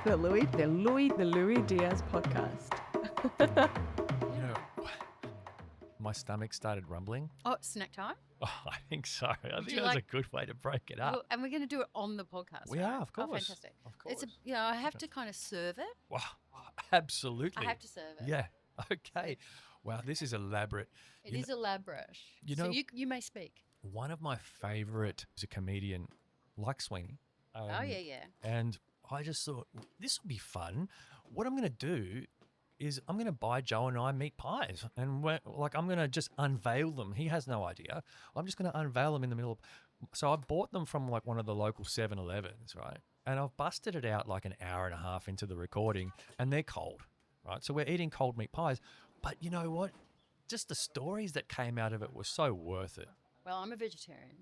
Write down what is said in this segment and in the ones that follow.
the Lui Diaz podcast. You know, my stomach started rumbling. Oh, snack time? Oh, I think so. I think you that's like- a good way to break it up. Well, and we're going to do it on the podcast. We right? are, of course. Oh, fantastic. Of course. It's I have to kind of serve it. Wow, absolutely. I have to serve it. Yeah. Okay. Wow, this is elaborate. It is elaborate. you so know- you may speak. One of my favourite is a comedian like Sweeney. Oh, yeah. And I just thought, this will be fun. What I'm going to do is I'm going to buy Joe and I meat pies. And I'm going to just unveil them. He has no idea. I'm just going to unveil them in the middle of... So I bought them from like one of the local 7-Elevens, right? And I've busted it out like an hour and a half into the recording and they're cold, right? So we're eating cold meat pies. But you know what? Just the stories that came out of it were so worth it. Well, I'm a vegetarian,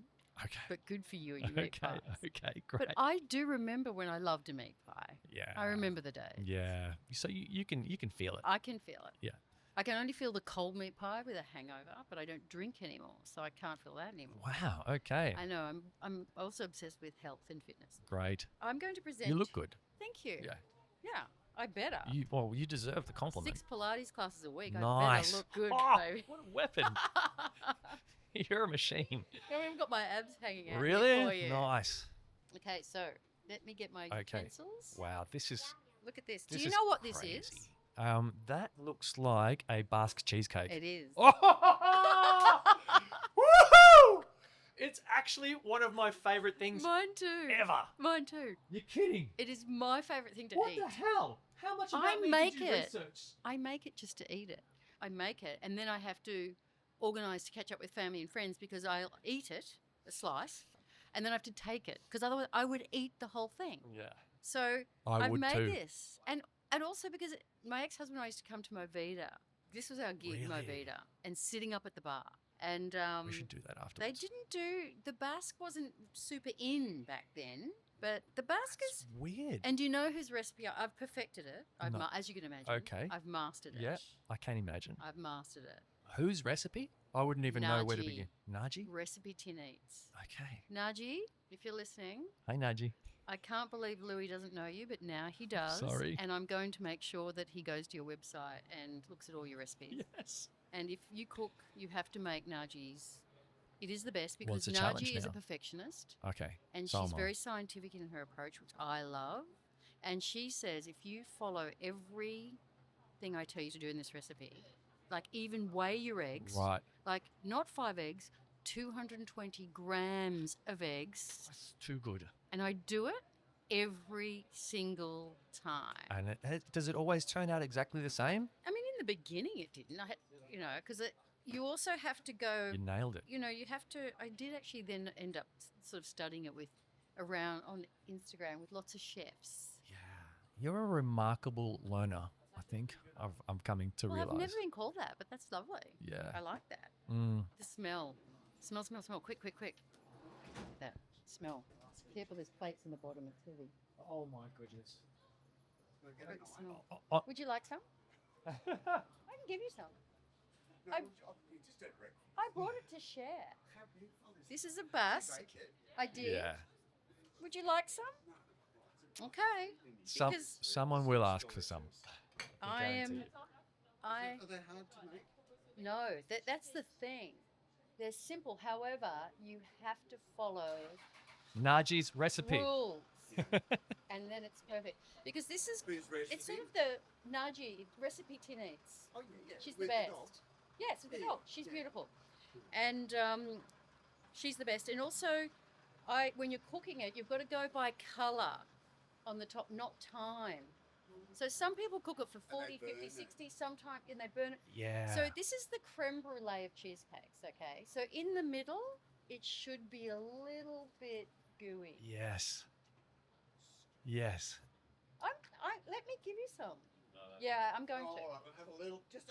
Okay. but good for you. You eat pies. Okay, great. But I do remember when I loved a meat pie. Yeah. I remember the day. Yeah. So you can feel it. I can feel it. Yeah. I can only feel the cold meat pie with a hangover, but I don't drink anymore, so I can't feel that anymore. Wow. Okay. I know. I'm also obsessed with health and fitness. Great. I'm going to present. You look good. Thank you. Yeah. Yeah, I better. You deserve the compliment. 6 Pilates classes a week. Nice. I better look good, Oh, baby. what a weapon. You're a machine. I've even got my abs hanging out. here Really? for you. Nice. Okay, so let me get my Okay. utensils. Wow. This is Look at this. Do this you is know what this crazy. is? That looks like a Basque cheesecake. It is. Oh! Woohoo! It's actually one of my favorite things Mine too. ever. Mine too. You're kidding. It is my favourite thing to What eat. the hell? How much I about me make did you it. research? I make it just to eat it. I make it, and then I have to organise to catch up with family and friends because I'll eat it, a slice, and then I have to take it because otherwise I would eat the whole thing. Yeah. So I I've would made too. this, and also because my ex-husband and I used to come to Movida. This was our gig, Really? Movida, and sitting up at the bar. And We should do that afterwards. they didn't do the Basque wasn't super in back then, but the Basque is. Weird. And do you know whose recipe? I've perfected it. No. As you can imagine. Okay. I've mastered it. Yeah, I can't imagine. I've mastered it. Whose recipe? I wouldn't even know where to Nagi. begin. Nagi? Recipe tin eats. Okay. Nagi, if you're listening, Hey, Nagi. I can't believe Lui doesn't know you, but now he does. Sorry. And I'm going to make sure that he goes to your website and looks at all your recipes. Yes. And if you cook, you have to make Nagi's. It is the best because it's a challenge Nagi is a now. perfectionist. Okay. And So she's am I. very scientific in her approach, which I love. And she says if you follow everything I tell you to do in this recipe, like even weigh your eggs, Right. like not 5 eggs, 220 grams of eggs, That's too good. and I do it every single time. And does it always turn out exactly the same? I mean, in the beginning it didn't. I had, because you also have to go. You nailed it. You have to. I did actually then end up sort of studying it around on Instagram with lots of chefs. Yeah. You're a remarkable learner, I think. I'm coming to Well, realise. I've never been called that, but that's lovely. Yeah. I like that. Mm. The smell. Smell. Quick. That smell. Careful, there's plates in the bottom. It's heavy. Oh, my goodness. Great smell. Oh, Would you like some? I can give you some. I brought it to share. This is a Basque. I did. yeah. Would you like some? Okay. Because Someone will ask for some. I am. guarantee it. I Are they hard to make? no. That's the thing. They're simple. However, you have to follow Nagi's recipe. rules, and then it's perfect. Because this is. Whose recipe? It's sort of the Nagi recipe tin eats. Oh, yeah. She's With the best. dog. Yes, with the Yeah, dog. She's yeah. beautiful, and she's the best. And also, when you're cooking it, you've got to go by colour on the top, not time. So some people cook it for 40, burn 50, it. 60, sometimes, and they burn it. Yeah. So this is the creme brulee of cheesecakes, okay? So in the middle, it should be a little bit gooey. Yes. Yes. Let me give you some. Yeah, I'm going Oh, to. all right, we'll have a little. Just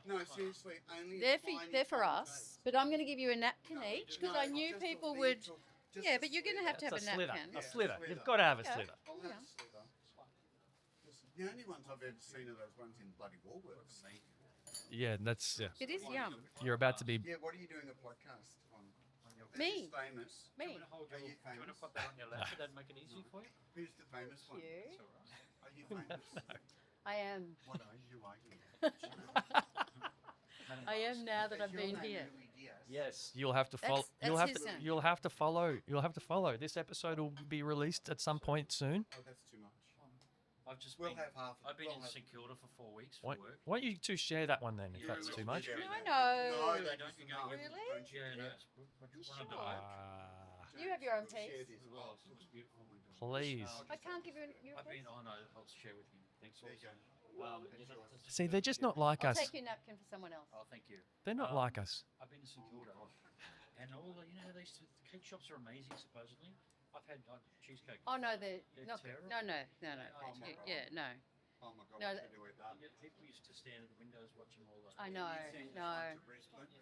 no, seriously, only. They're for us, but I'm going to give you a napkin each because I knew people would. Yeah, but you're going to have to have a napkin. A slither. You've got to have a Yeah. slither. Oh, yeah. The only ones I've ever seen are those ones in bloody Woolworths. Yeah, that's. Yeah. It is yum. You're about to be. Yeah, what are you doing a podcast on? Me. Who's famous? Me. Are you famous? put that on your lap? Would that make it easy for you? Who's the famous one? You. Are I am. What are you? I am now that I've been here. Yes, you'll have to follow. That's You'll have his to. name. You'll have to follow. You'll have to follow. This episode will be released at some point soon. Oh, that's too much. I've just We'll been, have half. I've been we'll in have- St Kilda for 4 weeks for Why, work. why don't you two share that one then, if Yeah, that's we'll too be much? there. No, No, no. No, that don't is you enough. go- Really? Don't you Yeah, do no, that. we're You one of sure? the You have your own Share piece. this. Well, it looks beautiful. Please. I can't give you your I've piece. been on, I'll share with you. Thanks. There you go. See, they're just not like I'll us. take your napkin for someone else. Oh, thank you. They're not like us. I've been to St Kilda, and all the, these cake shops are amazing. Supposedly, I've had cheesecake. Oh no, they're They're not. terrible. No. Oh, my God. Yeah, no. Oh my God, No, what that- to do with that? Yeah, people used to stand at the windows watching all the. I know. No. To Brisbane.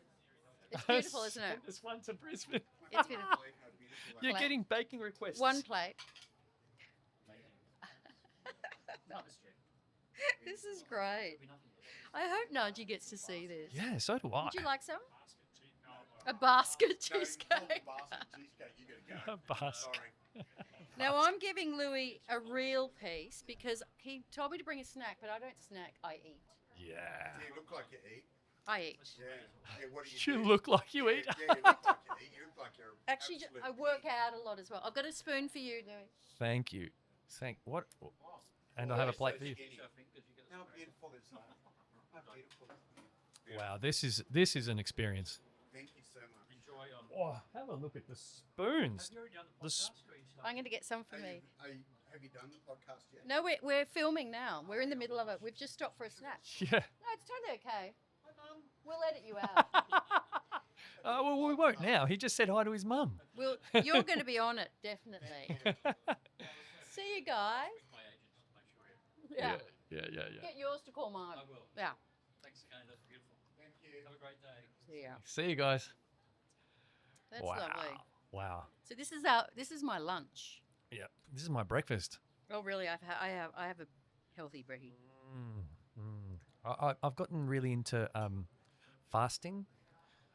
It's beautiful, isn't it? This one to Brisbane. It's beautiful. Believe how beautiful that You're Plate. getting baking requests. One plate. Nice, Jack. This is great. I hope Nagi gets to see this. Yeah, so do I. Would you like some? A basket No, it's cheesecake. called basket cheesecake. You gotta go. A basket. Sorry. Now I'm giving Lui a real piece because he told me to bring a snack, but I don't snack. I eat. Yeah. You look like you eat. I eat. Yeah. Yeah, what do You do? look like you eat. Yeah, you look like you eat. You look like you're Actually, I work out a lot as well. I've got a spoon for you, Lui. Thank you. What? And I have a plate for you. How beautiful is that? How beautiful. Wow, this is an experience. Thank you so much. Enjoy. Oh, have a look at the spoons. Have you already done the The s- podcast? Or you I'm started? going to get some for Are me. have you done the podcast yet? No, we're filming now. We're in the middle of it. We've just stopped for a snack. Yeah. No, it's totally okay. We'll edit you out. Well, we won't now. He just said hi to his mum. You're going to be on it, definitely. See you guys. My agents, make sure. Yeah. Yeah. Get yours to call mine. I will. Yeah. Thanks again. That's beautiful. Thank you. Have a great day. See ya. See you guys. That's wow. lovely. Wow. So this is my lunch. Yeah. This is my breakfast. Oh, really? I have a healthy brekkie. I've gotten really into fasting,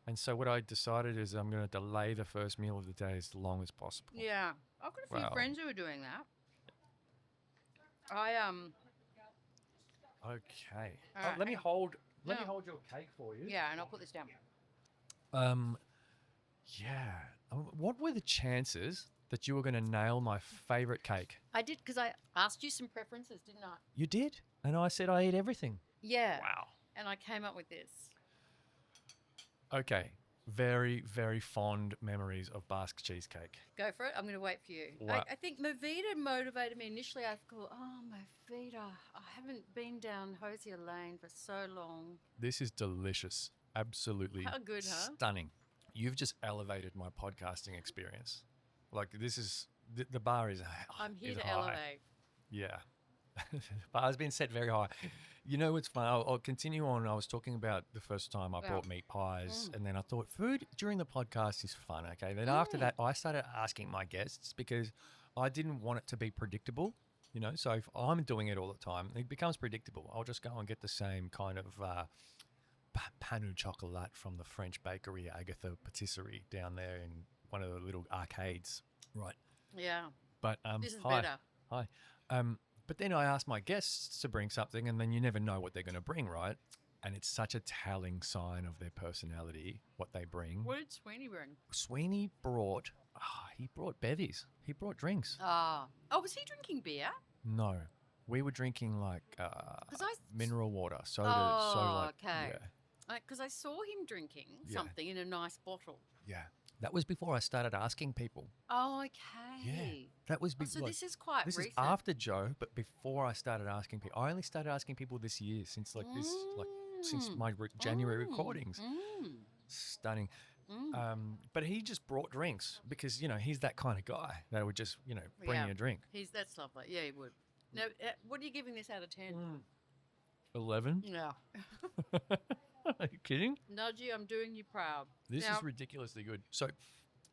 and so what I decided is I'm going to delay the first meal of the day as long as possible. Yeah, I've got a few Wow. friends who are doing that. Okay. All right, let me hang on. hold. Let me No. hold your cake for you. Yeah, and I'll put this down. Yeah. What were the chances that you were going to nail my favorite cake? I did because I asked you some preferences, didn't I? You did, and I said I eat everything. Yeah. Wow. And I came up with this. Okay. Very, very fond memories of Basque cheesecake. Go for it. I'm going to wait for you. Wow. I think Movida motivated me initially. I thought, oh, Movida. I haven't been down Hosier Lane for so long. This is delicious. Absolutely How good, huh? stunning. You've just elevated my podcasting experience. Like this is the bar is. I'm here is to high. elevate. Yeah. The bar's been set very high. You know what's fun? I'll continue on. I was talking about the first time I Yeah. bought meat pies, and then I thought food during the podcast is fun. Okay. Then after that, I started asking my guests because I didn't want it to be predictable. You know, so if I'm doing it all the time, it becomes predictable. I'll just go and get the same kind of pain au chocolat from the French bakery, Agatha Patisserie, down there in one of the little arcades. Right. Yeah. But This is hi. better. Hi. But then I ask my guests to bring something, and then you never know what they're going to bring, right? And it's such a telling sign of their personality, what they bring. What did Sweeney bring? Sweeney brought, he brought bevies. He brought drinks. Oh, was he drinking beer? No. We were drinking like 'Cause I- mineral water, soda. Oh, so like, okay. Yeah. Because I saw him drinking Yeah. something in a nice bottle. Yeah. That was before I started asking people. Oh, okay. Yeah. That was So this is quite This recent. is after Joe, but before I started asking people. I only started asking people this year, since since my January recordings. Stunning. But he just brought drinks because he's that kind of guy that would just bring Yeah. you a drink. That's lovely. Yeah, he would. Now, what are you giving this out of 10? 11? Yeah. Are you kidding? Nagi, I'm doing you proud. This Now- is ridiculously good. So,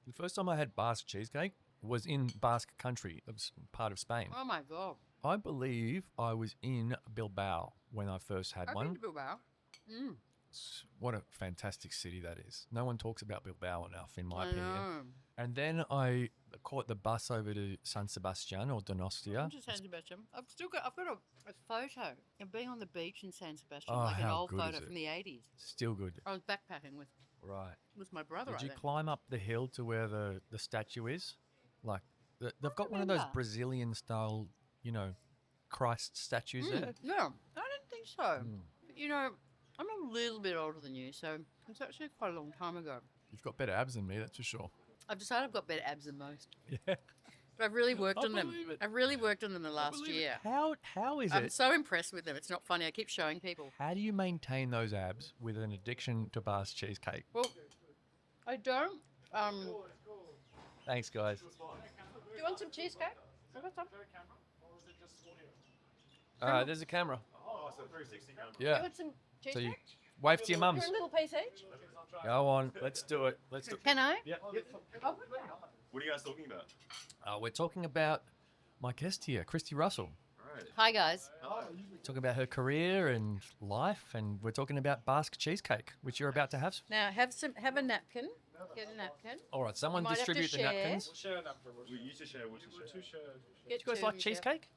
the first time I had Basque cheesecake was in Basque country. It was part of Spain. Oh my God. I believe I was in Bilbao when I first had I've one. been to Bilbao. What a fantastic city that is. No one talks about Bilbao enough, in my I opinion. know. And then I caught the bus over to San Sebastian or Donostia. I'm to San Sebastian. I've got a photo of being on the beach in San Sebastian, Oh, like an how old good is photo it? from the 80s. Still good. I was backpacking Right. with my brother. Did I you think. climb up the hill to where the statue is? Like, they've got one of those remember. Brazilian style, Christ statues there. No, I don't think so. But, I'm a little bit older than you, so it's actually quite a long time ago. You've got better abs than me, that's for sure. I've decided I've got better abs than most, Yeah. but I've really worked I on them. believe it. I've really worked on them the last Believe it. year. How is I'm it? so impressed with them. It's not funny. I keep showing people. How do you maintain those abs with an addiction to Basque cheesecake? Well, I don't. Thanks, guys. Do you want some cheesecake? I've got some. There's a camera. Oh, it's a 360 camera. You Yeah. want some So cheesecake? you wave to your mums. You're a little piece each. Go on. Let's do it. Can I? Yeah. Oh, good now. What are you guys talking about? We're talking about my guest here, Kristi Russell. Right. Hi guys. Talking about her career and life, and we're talking about Basque cheesecake, which you're about to have. Now have a napkin. Get a napkin. All right, someone You might have to distribute the share. napkins. We used to share. We'll share. Get You guys two, like Michelle. cheesecake?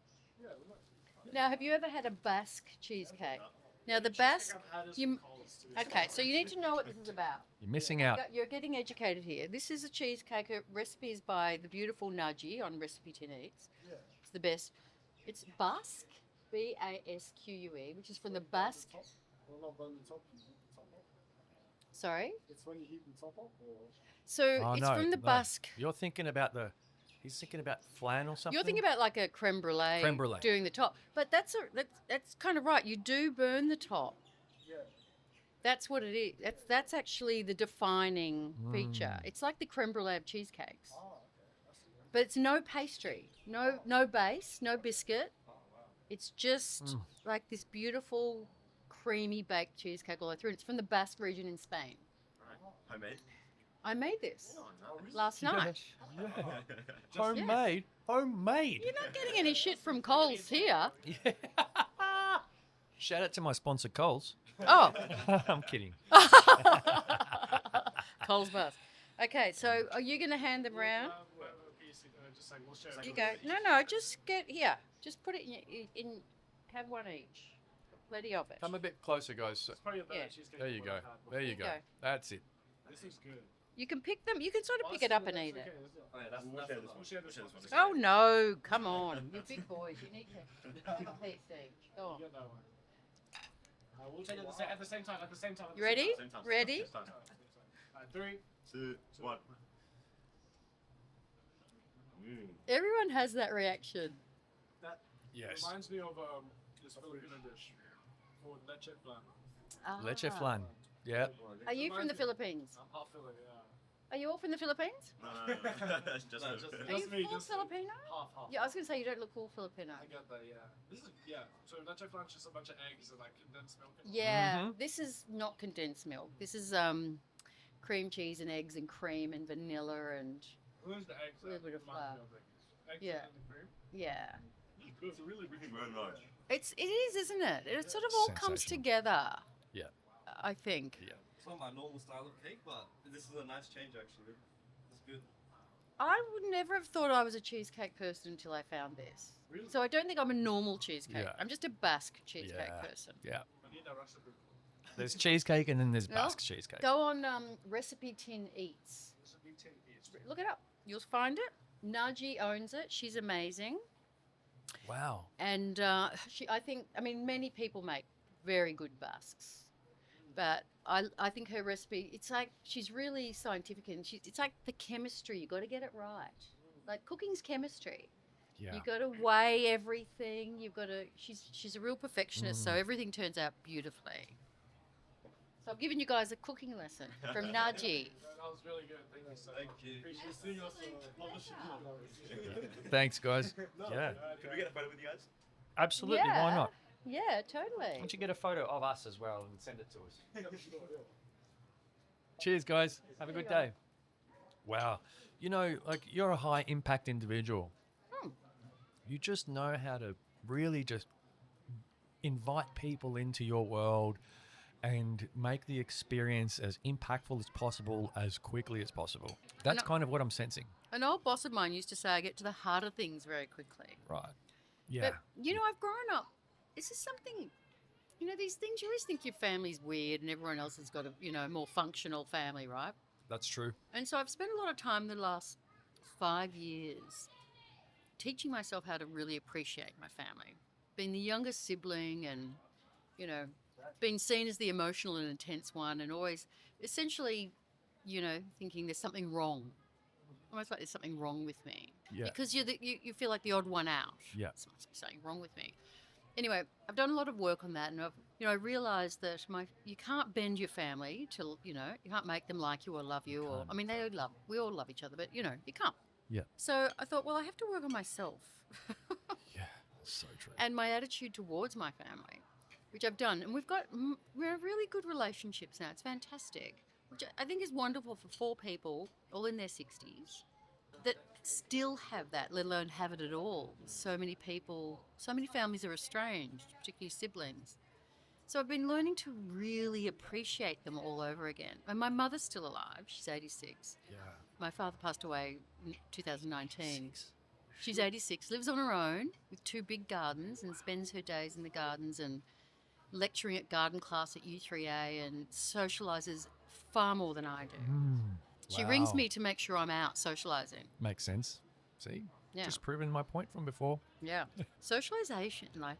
Now, have you ever had a Basque cheesecake? Now, the Basque. Okay, so you need to know what this is about. You're missing out. You're getting educated here. This is a cheesecake. Recipe is by the beautiful Nagi on Recipe 10 Eats. It's the best. It's Basque, Basque, which is from the Basque. Sorry? It's when you heat the top up, or So Oh, it's no, from the no. Basque. You're thinking about he's thinking about flan or something? You're thinking about like a creme brulee, Creme brulee. doing the top. But that's kind of right. You do burn the top. yeah. That's what it is. That's actually the defining feature. Mm. It's like the creme brulee of cheesecakes. Oh, okay. That's But it's no pastry, no base, no biscuit. It's just like this beautiful, creamy baked cheesecake all the way through. It's from the Basque region in Spain. Homemade. I made this Oh, no. last night. Homemade. Homemade. You're not getting any shit from Coles here. Yeah. Shout out to my sponsor, Coles. Oh, I'm kidding. Coles Basque. Okay, so are you going to hand them round? You go. No, just get here. Just put it in have one each. Plenty of it. Come a bit closer, guys. Yeah. There you go. There you go. go. That's it. This is good. You can pick them. You can sort of pick it up and eat it. Oh, yeah, we'll share this one. Oh no! Come on, you big boys. You need to have a piece each. Go on. We'll take it at the same time. At the same time. You ready? Same time. Ready? Same time. 3, 2, 1. Everyone has that reaction. That Yes. reminds me of this Filipino dish called leche flan. Leche flan. Yeah. Are you from the Philippines? I'm half Filipino, yeah. Are you all from the Philippines? No. Just Are you Just me, full just- Filipino? Half. Yeah, I was gonna say you don't look full Filipino. I get that, yeah. This is, so leche flan is just a bunch of eggs and like condensed milk. Yeah, this is not condensed milk. This is cream cheese and eggs and cream and vanilla and Where's the eggs? A little bit of flour. Eggs Yeah. and the cream. yeah. It's really nice. It is, isn't it? It sort of all comes Sensational. together. Yeah. I think. Yeah. It's not my normal style of cake, but this is a nice change actually. It's good. I would never have thought I was a cheesecake person until I found this. Really? So I don't think I'm a normal cheesecake. Yeah. I'm just a Basque cheesecake Yeah. person. Yeah. I need that recipe. There's cheesecake and then there's Well, Basque cheesecake. Go on Recipe 10 Eats. Recipe 10 each. Look it up. You'll find it. Nagi owns it. She's amazing. Wow. And many people make very good Basques. But I think her recipe, it's like she's really scientific and it's like the chemistry. You got to get it right. Like cooking's chemistry. Yeah. You got to weigh everything. You've got to. She's a real perfectionist, so everything turns out beautifully. So I've given you guys a cooking lesson from Nagi. That was really good. Thank you so much. Thank you. Appreciate seeing us. Love the show. Thanks, guys. Yeah. Can we get a photo with you guys? Absolutely. Why not? Yeah, Why totally. don't you get a photo of us as well and send it to us? Cheers, guys. Have a good day. Wow. You're a high impact individual. You just know how to really just invite people into your world and make the experience as impactful as possible, as quickly as possible. That's kind of what I'm sensing. An old boss of mine used to say, I get to the heart of things very quickly. Right. Yeah. But, you know, I've grown up. This is something, you know, these things, you always think your family's weird and everyone else has got a, you know, more functional family, right? That's true. And so I've spent a lot of time the last 5 years teaching myself how to really appreciate my family. Being the youngest sibling and, you know, being seen as the emotional and intense one, and always essentially, you know, thinking there's something wrong. Almost like there's something wrong with me. Yeah. Because you feel like the odd one out. Yeah. There must be something wrong with me. Anyway, I've done a lot of work on that, and I realised that you can't bend your family to, you know, you can't make them like you or love you, or I mean, we all love each other, but you know, you can't. Yeah. So I thought, well, I have to work on myself. Yeah. So true. And my attitude towards my family, which I've done, and we're really good relationships now. It's fantastic, which I think is wonderful for 4 people, all in their 60s, that still have that, let alone have it at all. So many people, so many families are estranged, particularly siblings. So I've been learning to really appreciate them all over again. And my mother's still alive. She's 86. Yeah. My father passed away in 2019. She's 86, lives on her own with 2 big gardens and spends her days in the gardens and lecturing at garden class at U3A and socialises far more than I do. She rings me to make sure I'm out socialising. Makes sense. See? Yeah. Just proving my point from before. Yeah. Socialisation, like,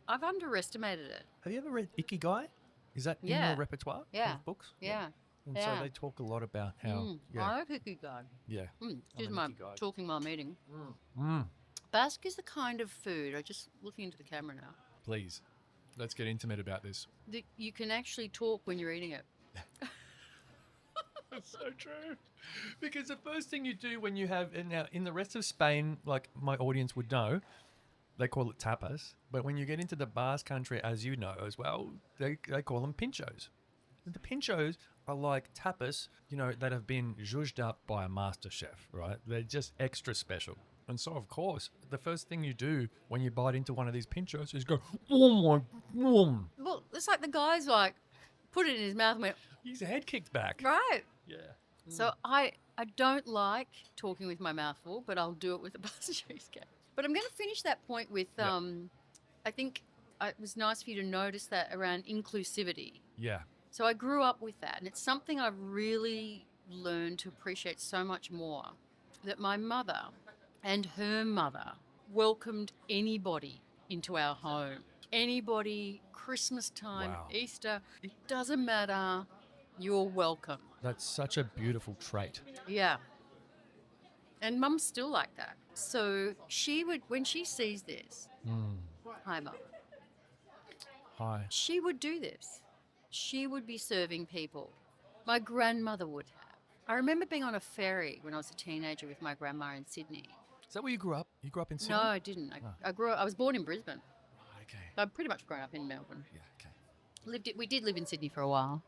I've underestimated it. Have you ever read Ikigai? Is that in Yeah. your repertoire of books? Yeah. And Yeah. so they talk a lot about how... I like Ikigai. Yeah. Excuse an my Ikigai. talking while meeting. Mm. Basque is the kind of food, I'm just looking into the camera now, Please, let's get intimate about this. that you can actually talk when you're eating it. That's so true. Because the first thing you do when you have, and now in the rest of Spain, like my audience would know, they call it tapas. But when you get into the Basque country, as you know as well, they call them pinchos. And the pinchos are like tapas, you know, that have been zhuzhed up by a master chef, right? They're just extra special. And so, of course, the first thing you do when you bite into one of these pinchos is go, oh my, Well, it's like the guy's like, put it in his mouth and went, his head kicked back. right. Yeah. So I don't like talking with my mouth full, but I'll do it with a Basque cheesecake. But I'm going to finish that point with, I think it was nice for you to notice that around inclusivity. Yeah. So I grew up with that, and it's something I've really learned to appreciate so much more, that my mother and her mother welcomed anybody into our home. Anybody, Christmas time, Wow. Easter, it doesn't matter, you're welcome. That's such a beautiful trait. Yeah. And Mum's still like that. So she would, when she sees this, hi Mum, Hi. she would do this. She would be serving people. My grandmother would have. I remember being on a ferry when I was a teenager with my grandma in Sydney. Is that where you grew up? You grew up in Sydney? No, I didn't. I was born in Brisbane. Okay. I've pretty much grown up in Melbourne. Yeah, okay. We did live in Sydney for a while.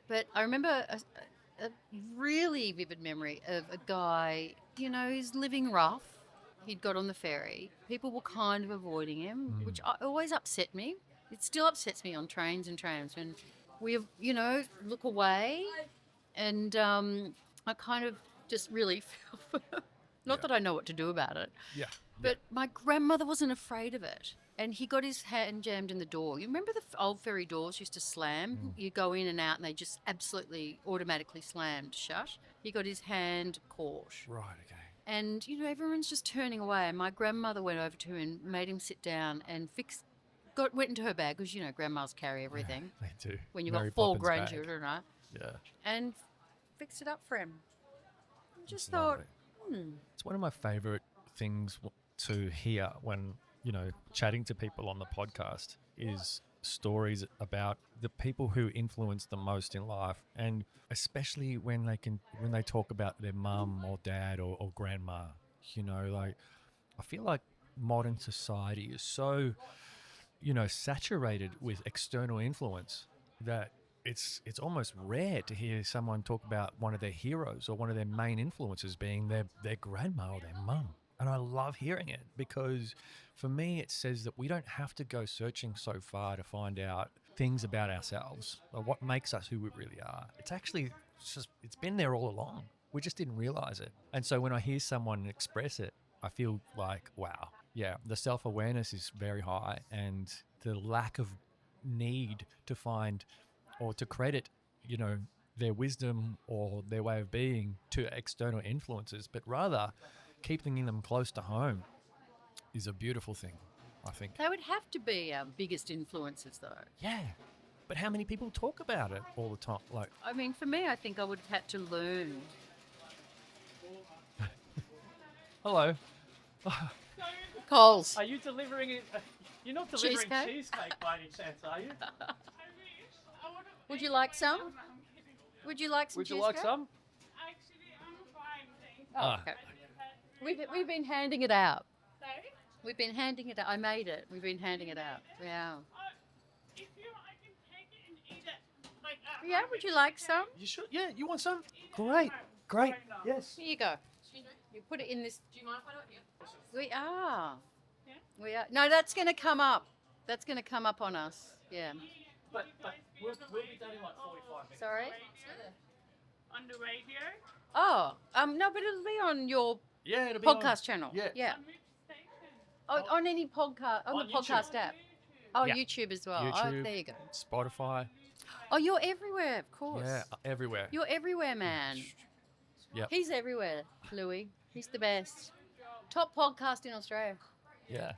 But I remember a really vivid memory of a guy, you know, who's living rough. He'd got on the ferry. People were kind of avoiding him, which always upset me. It still upsets me on trains and trams when we, you know, look away, and I kind of just really feel, not that I know what to do about it, Yeah. but my grandmother wasn't afraid of it. And he got his hand jammed in the door. You remember the old ferry doors used to slam? You go in and out and they just absolutely automatically slammed shut. He got his hand caught. Right, okay. And, you know, everyone's just turning away. And my grandmother went over to him and made him sit down and went into her bag, because, you know, grandmas carry everything. They do. When you've Mary got 4 Poppins bag. grandchildren, right? Yeah. And fixed it up for him. I just That's thought, lovely. It's one of my favourite things to hear when, you know, chatting to people on the podcast is stories about the people who influence the most in life, and especially when they talk about their mum or dad or grandma. You know, like, I feel like modern society is so, you know, saturated with external influence that it's almost rare to hear someone talk about one of their heroes or one of their main influences being their grandma or their mum. And I love hearing it, because for me it says that we don't have to go searching so far to find out things about ourselves, or what makes us who we really are. It's been there all along. We just didn't realize it. And so when I hear someone express it, I feel like, wow, yeah, the self-awareness is very high, and the lack of need to find or to credit, their wisdom or their way of being to external influences, but rather keeping them close to home is a beautiful thing, I think. They would have to be our biggest influences, though. Yeah. But how many people talk about it all the time? Like, I mean, for me, I think I would have had to learn. hello. Coles. Are you delivering it? You're not delivering Cheesecake? cheesecake by any chance, are you? Would you like some? Would you like some Would you like cheesecake? some? Actually, I'm fine, thank you. Ah. Okay. We've been handing it out. Sorry? We've been handing it out. I made it. We've been handing it out. Yeah. If you, I can take it and eat it. Like, Yeah, would you like some? You should. Yeah, you want some? Great. Great. Yes. Here you go. You put it in this. Do you mind if I don't eat? We are. Yeah? We are. No, that's going to come up. That's going to come up on us. Yeah. But we'll be done in like 45 minutes. Sorry? On the radio? Oh, no, but it'll be on your Yeah, it'll be podcast channel. Yeah. Yeah. On which station? Oh, on any podcast, on On the podcast YouTube. app. Oh, Yeah. YouTube as well. Oh, YouTube. there you go. Spotify. Oh, you're everywhere, of course. Yeah, everywhere. You're everywhere, man. Yep. He's everywhere, Louis. He's the best. Top podcast in Australia. Yeah,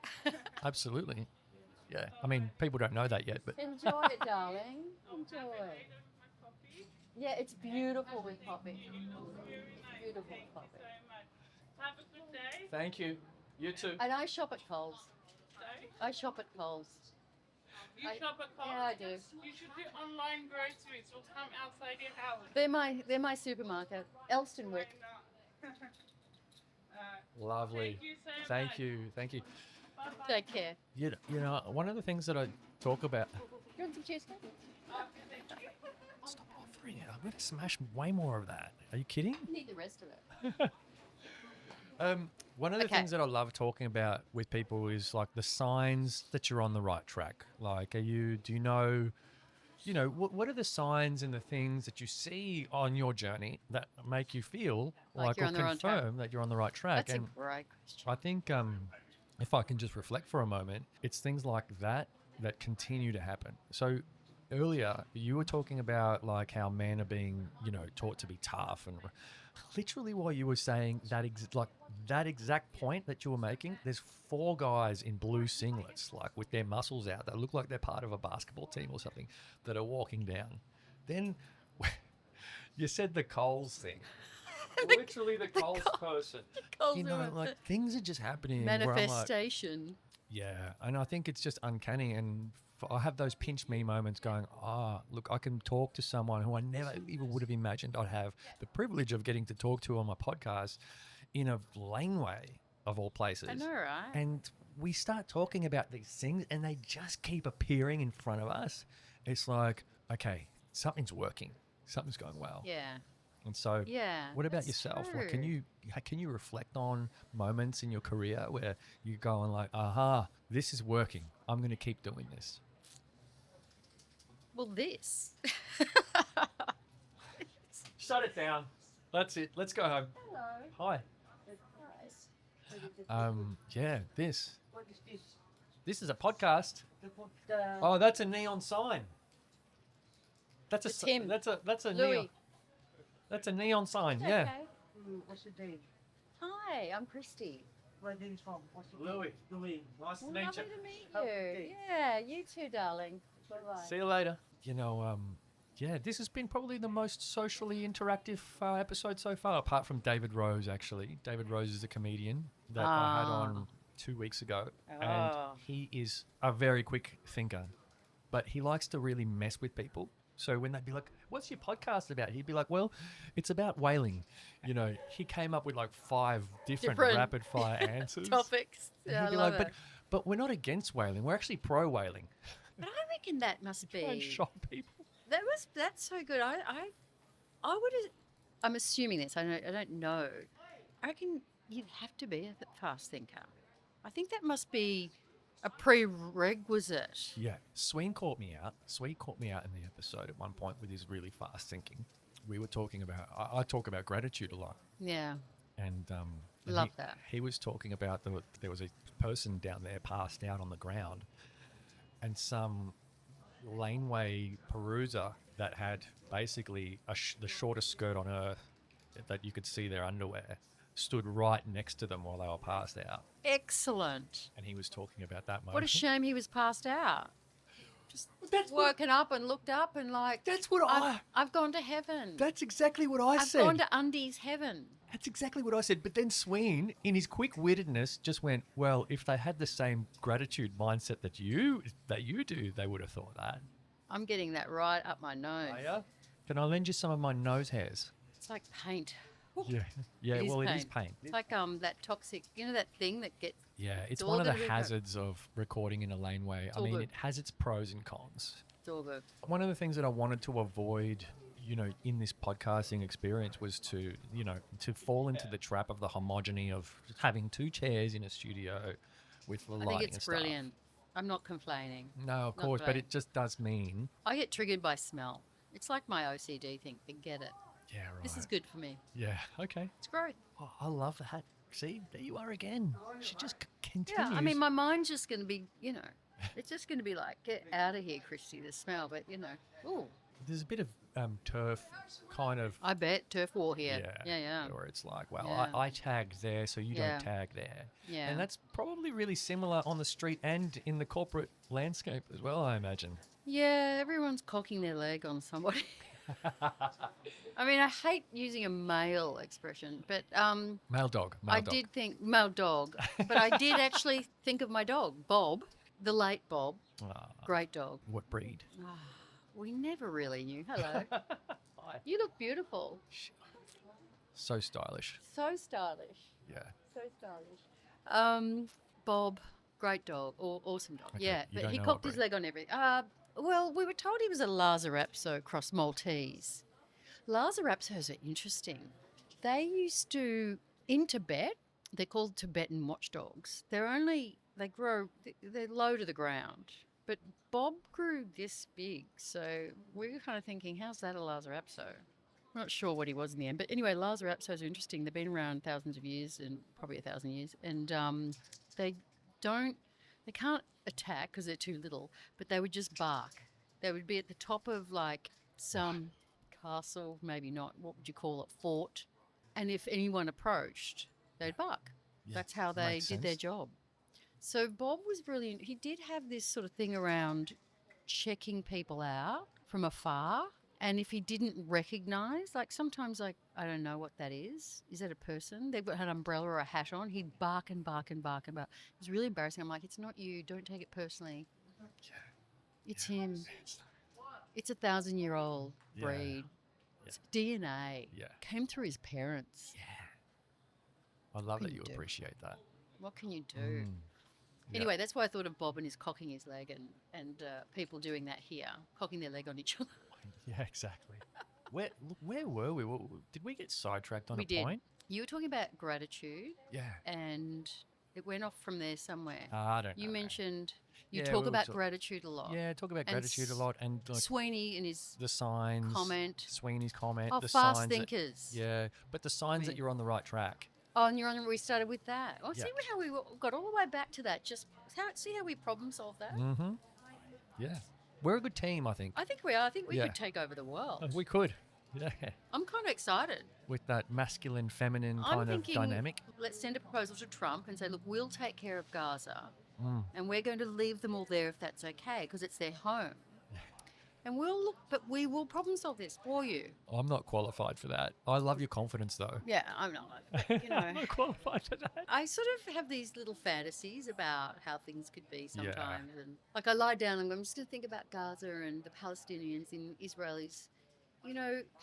absolutely. Yeah, I mean, people don't know that yet, but Enjoy it, darling. Enjoy. Yeah, it's beautiful with coffee. Beautiful with coffee. Have a good day. thank you. You too. And I shop at Coles. Sorry? I shop at Coles. You shop at Coles? Yeah, I do. You should do online groceries. We'll come outside your house. They're my supermarket. Elstonwick. Lovely. Thank you so much. Thank you. Bye-bye. Take care. You know, one of the things that I talk about. You want some cheesecake? Stop offering it. I'm going to smash way more of that. Are you kidding? You need the rest of it. One of the Okay. things that I love talking about with people is like the signs that you're on the right track. Like, do you know, what are the signs and the things that you see on your journey that make you feel Like like, you're or on the right track. confirm that you're on the right track? That's And a great question. I think if I can just reflect for a moment, it's things like that continue to happen. So earlier you were talking about like how men are being, taught to be tough, and literally while you were saying that exact point that you were making, there's 4 guys in blue singlets, like with their muscles out, that look like they're part of a basketball team or something, that are walking down. Then you said the Coles thing. Literally the Coles person. Coles Like things are just happening. where I'm like, manifestation. yeah, and I think it's just uncanny, and I have those pinch me moments going, look, I can talk to someone who I never even would have imagined I'd have the privilege of getting to talk to on my podcast in a laneway of all places. I know, right? And we start talking about these things and they just keep appearing in front of us. It's like, okay, something's working. Something's going well. Yeah. And so Yeah. what about that's yourself? true. Like, can you reflect on moments in your career where you're going like, aha, this is working. I'm going to keep doing this. Well, this. Shut it down. That's it. Let's go home. Hello. Hi. Yeah, this. What is this? This is a podcast. The Oh, that's a neon sign. That's It's a him. That's a Louis. neon. That's a neon sign. It's Yeah. okay. what's the name? Hi, I'm Kristi. Where are you from? What's the Louis. name? Louis. Nice Lovely to meet you. Okay. Yeah, you too, darling. Bye-bye. See you later. Yeah, this has been probably the most socially interactive episode so far, apart from David Rose, actually. David Rose is a comedian that I had on 2 weeks ago, Oh. and he is a very quick thinker, but he likes to really mess with people. So when they'd be like, what's your podcast about? He'd be like, well, it's about whaling. He came up with like 5 different rapid fire answers. Topics. And Yeah, he'd I be love like, it. but we're not against whaling. We're actually pro whaling. But I reckon that must Try and be. shock people. That's so good. I would. I'm assuming this. I don't know. I reckon you'd have to be a fast thinker. I think that must be a prerequisite. Yeah, Sween caught me out. Sween caught me out in the episode at one point with his really fast thinking. We were talking about, I talk about gratitude a lot. Yeah. And Love that. He was talking about there was a person down there passed out on the ground, and some laneway peruser that had basically the shortest skirt on earth that you could see their underwear stood right next to them while they were passed out. Excellent. And he was talking about that moment. What a shame he was passed out. Just That's woken up and looked up and like, That's what I've gone to heaven. That's exactly what I I've said. gone to Undies heaven. That's exactly what I said. But then Sween, in his quick-wittedness, just went, well, if they had the same gratitude mindset that you do, they would have thought that. I'm getting that right up my nose. Are ya? Can I lend you some of my nose hairs? It's like paint. Yeah. Yeah, It is well, it is paint. paint. It's like that toxic, that thing that gets. Yeah, it's all one of the gonna be hazards of recording in a laneway. I all mean, good. it has its pros and cons. It's all good. One of the things that I wanted to avoid, in this podcasting experience was to fall into the trap of the homogeny of having two chairs in a studio with the lighting I think and it's stuff. brilliant. I'm not complaining. No, of Not course, but complaining. it just does mean. I get triggered by smell. It's like my OCD thing. Forget it. Yeah, right. This is good for me. Yeah, okay. It's growth. Oh, I love that. See, there you are again. She just continues. Yeah, I mean, my mind's just going to be, it's just going to be like, get out of here, Kristi, the smell. But, ooh, There's a bit of turf kind of. I bet turf war here. Yeah. Where it's like, well, Yeah. I tagged there, so you Yeah. don't tag there. Yeah. And that's probably really similar on the street and in the corporate landscape as well, I imagine. Yeah, everyone's cocking their leg on somebody. I mean, I hate using a male expression, but Male dog. I did think male dog, but I did actually think of my dog, Bob, the late Bob, great dog. What breed? We never really knew. Hello. You look beautiful. So stylish. So stylish. Yeah. So stylish. Bob, great dog, awesome dog. Okay, Yeah, you but don't he know cocked what his leg on everything. Well, we were told he was a Lhasa Apso cross Maltese. Lhasa Apsos are interesting. They used to, in Tibet, they're called Tibetan watchdogs. They're low to the ground. But Bob grew this big, so we were kind of thinking, how's that a Lhasa Apso? Not sure what he was in the end, but anyway, Lhasa Apsos are interesting. They've been around thousands of years, and probably 1,000 years, and they can't attack because they're too little, but they would just bark. They would be at the top of like some castle, maybe not, what would you call it, fort, and if anyone approached, they'd bark. Yeah, That's how they makes did their sense. job. So Bob was brilliant. He did have this sort of thing around checking people out from afar. And if he didn't recognise, like sometimes like, I don't know what that is. Is that a person? They've got an umbrella or a hat on. He'd bark and bark and bark and bark. It was really embarrassing. I'm like, it's not you. Don't take it personally. It's him. It's 1,000-year-old Yeah. breed. It's DNA. Yeah. Came through his parents. I love can that you you do? appreciate that. What can you do? Mm. Yeah. Anyway, that's why I thought of Bob and his cocking his leg and people doing that here, cocking their leg on each other. Yeah, exactly. Where were we? Did we get sidetracked on We a did. point? You were talking about gratitude, Yeah. and it went off from there somewhere. I don't know. You mentioned you Yeah, talk we were about talk- gratitude a lot. Yeah, talk about And gratitude a lot and like Sweeney and his the signs. comment. Sweeney's comment. Oh, the fast signs that- thinkers. yeah, but the signs that Weird. you're on the right track. Oh, and you're on. We started with that. Oh, Yeah. see how we got all the way back to that. See how we problem solved that. Mm-hmm. Yeah. We're a good team, I think. I think we are. I think we Yeah. could take over the world. We could. Yeah. I'm kind of excited. With that masculine, feminine I'm kind of thinking, dynamic. let's send a proposal to Trump and say, look, we'll take care of Gaza, Mm. and we're going to leave them all there if that's okay, because it's their home. And but we will problem solve this for you. I'm not qualified for that. I love your confidence, though. Yeah, I'm not. But, I'm not qualified for that. I sort of have these little fantasies about how things could be sometimes. And like I lie down and I'm just going to think about Gaza and the Palestinians and Israelis,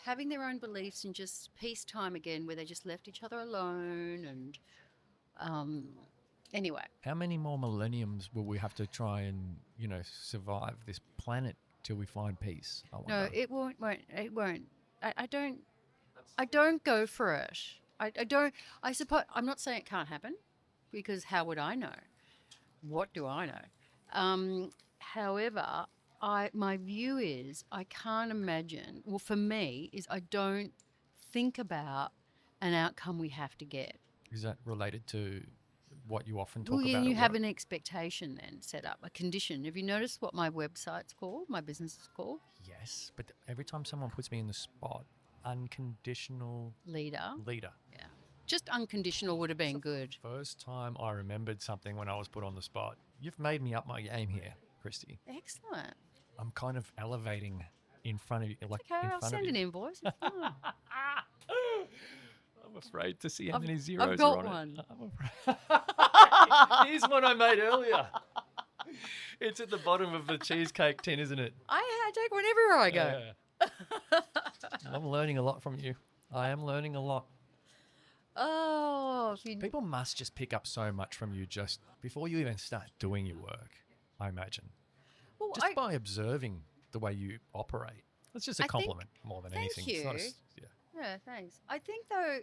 having their own beliefs and just peacetime again where they just left each other alone. And anyway. How many more millenniums will we have to try and, survive this planet till we find peace? I No, wonder. it won't. It won't. I don't go for it. I don't. I suppose I'm not saying it can't happen, because how would I know? what do I know? However, my view is I can't imagine. Well, for me, is I don't think about an outcome we have to get. Is that related to what you often talk Well, yeah, about? you at have work? an expectation then set up, a condition. Have you noticed what my website's called, my business is called? Yes, but every time someone puts me in the spot, unconditional Leader. leader. Yeah. Just unconditional would have been good. First time I remembered something when I was put on the spot. You've made me up my game here, Kristi. Excellent. I'm kind of elevating in front of you. Like Okay, in I'll front send of an you. invoice. It's fine. I'm afraid to see how I've- many I've zeros got are on one. it. I'm afraid. Here's one I made earlier. It's at the bottom of the cheesecake tin, isn't it? I take one everywhere I go. Yeah. I'm learning a lot from you. I am learning a lot. Oh, if you, People must just pick up so much from you just before you even start doing your work, I imagine. well, Just by observing the way you operate. It's just a I think- compliment more than thank anything. It's not you. yeah. yeah, thanks. I think though,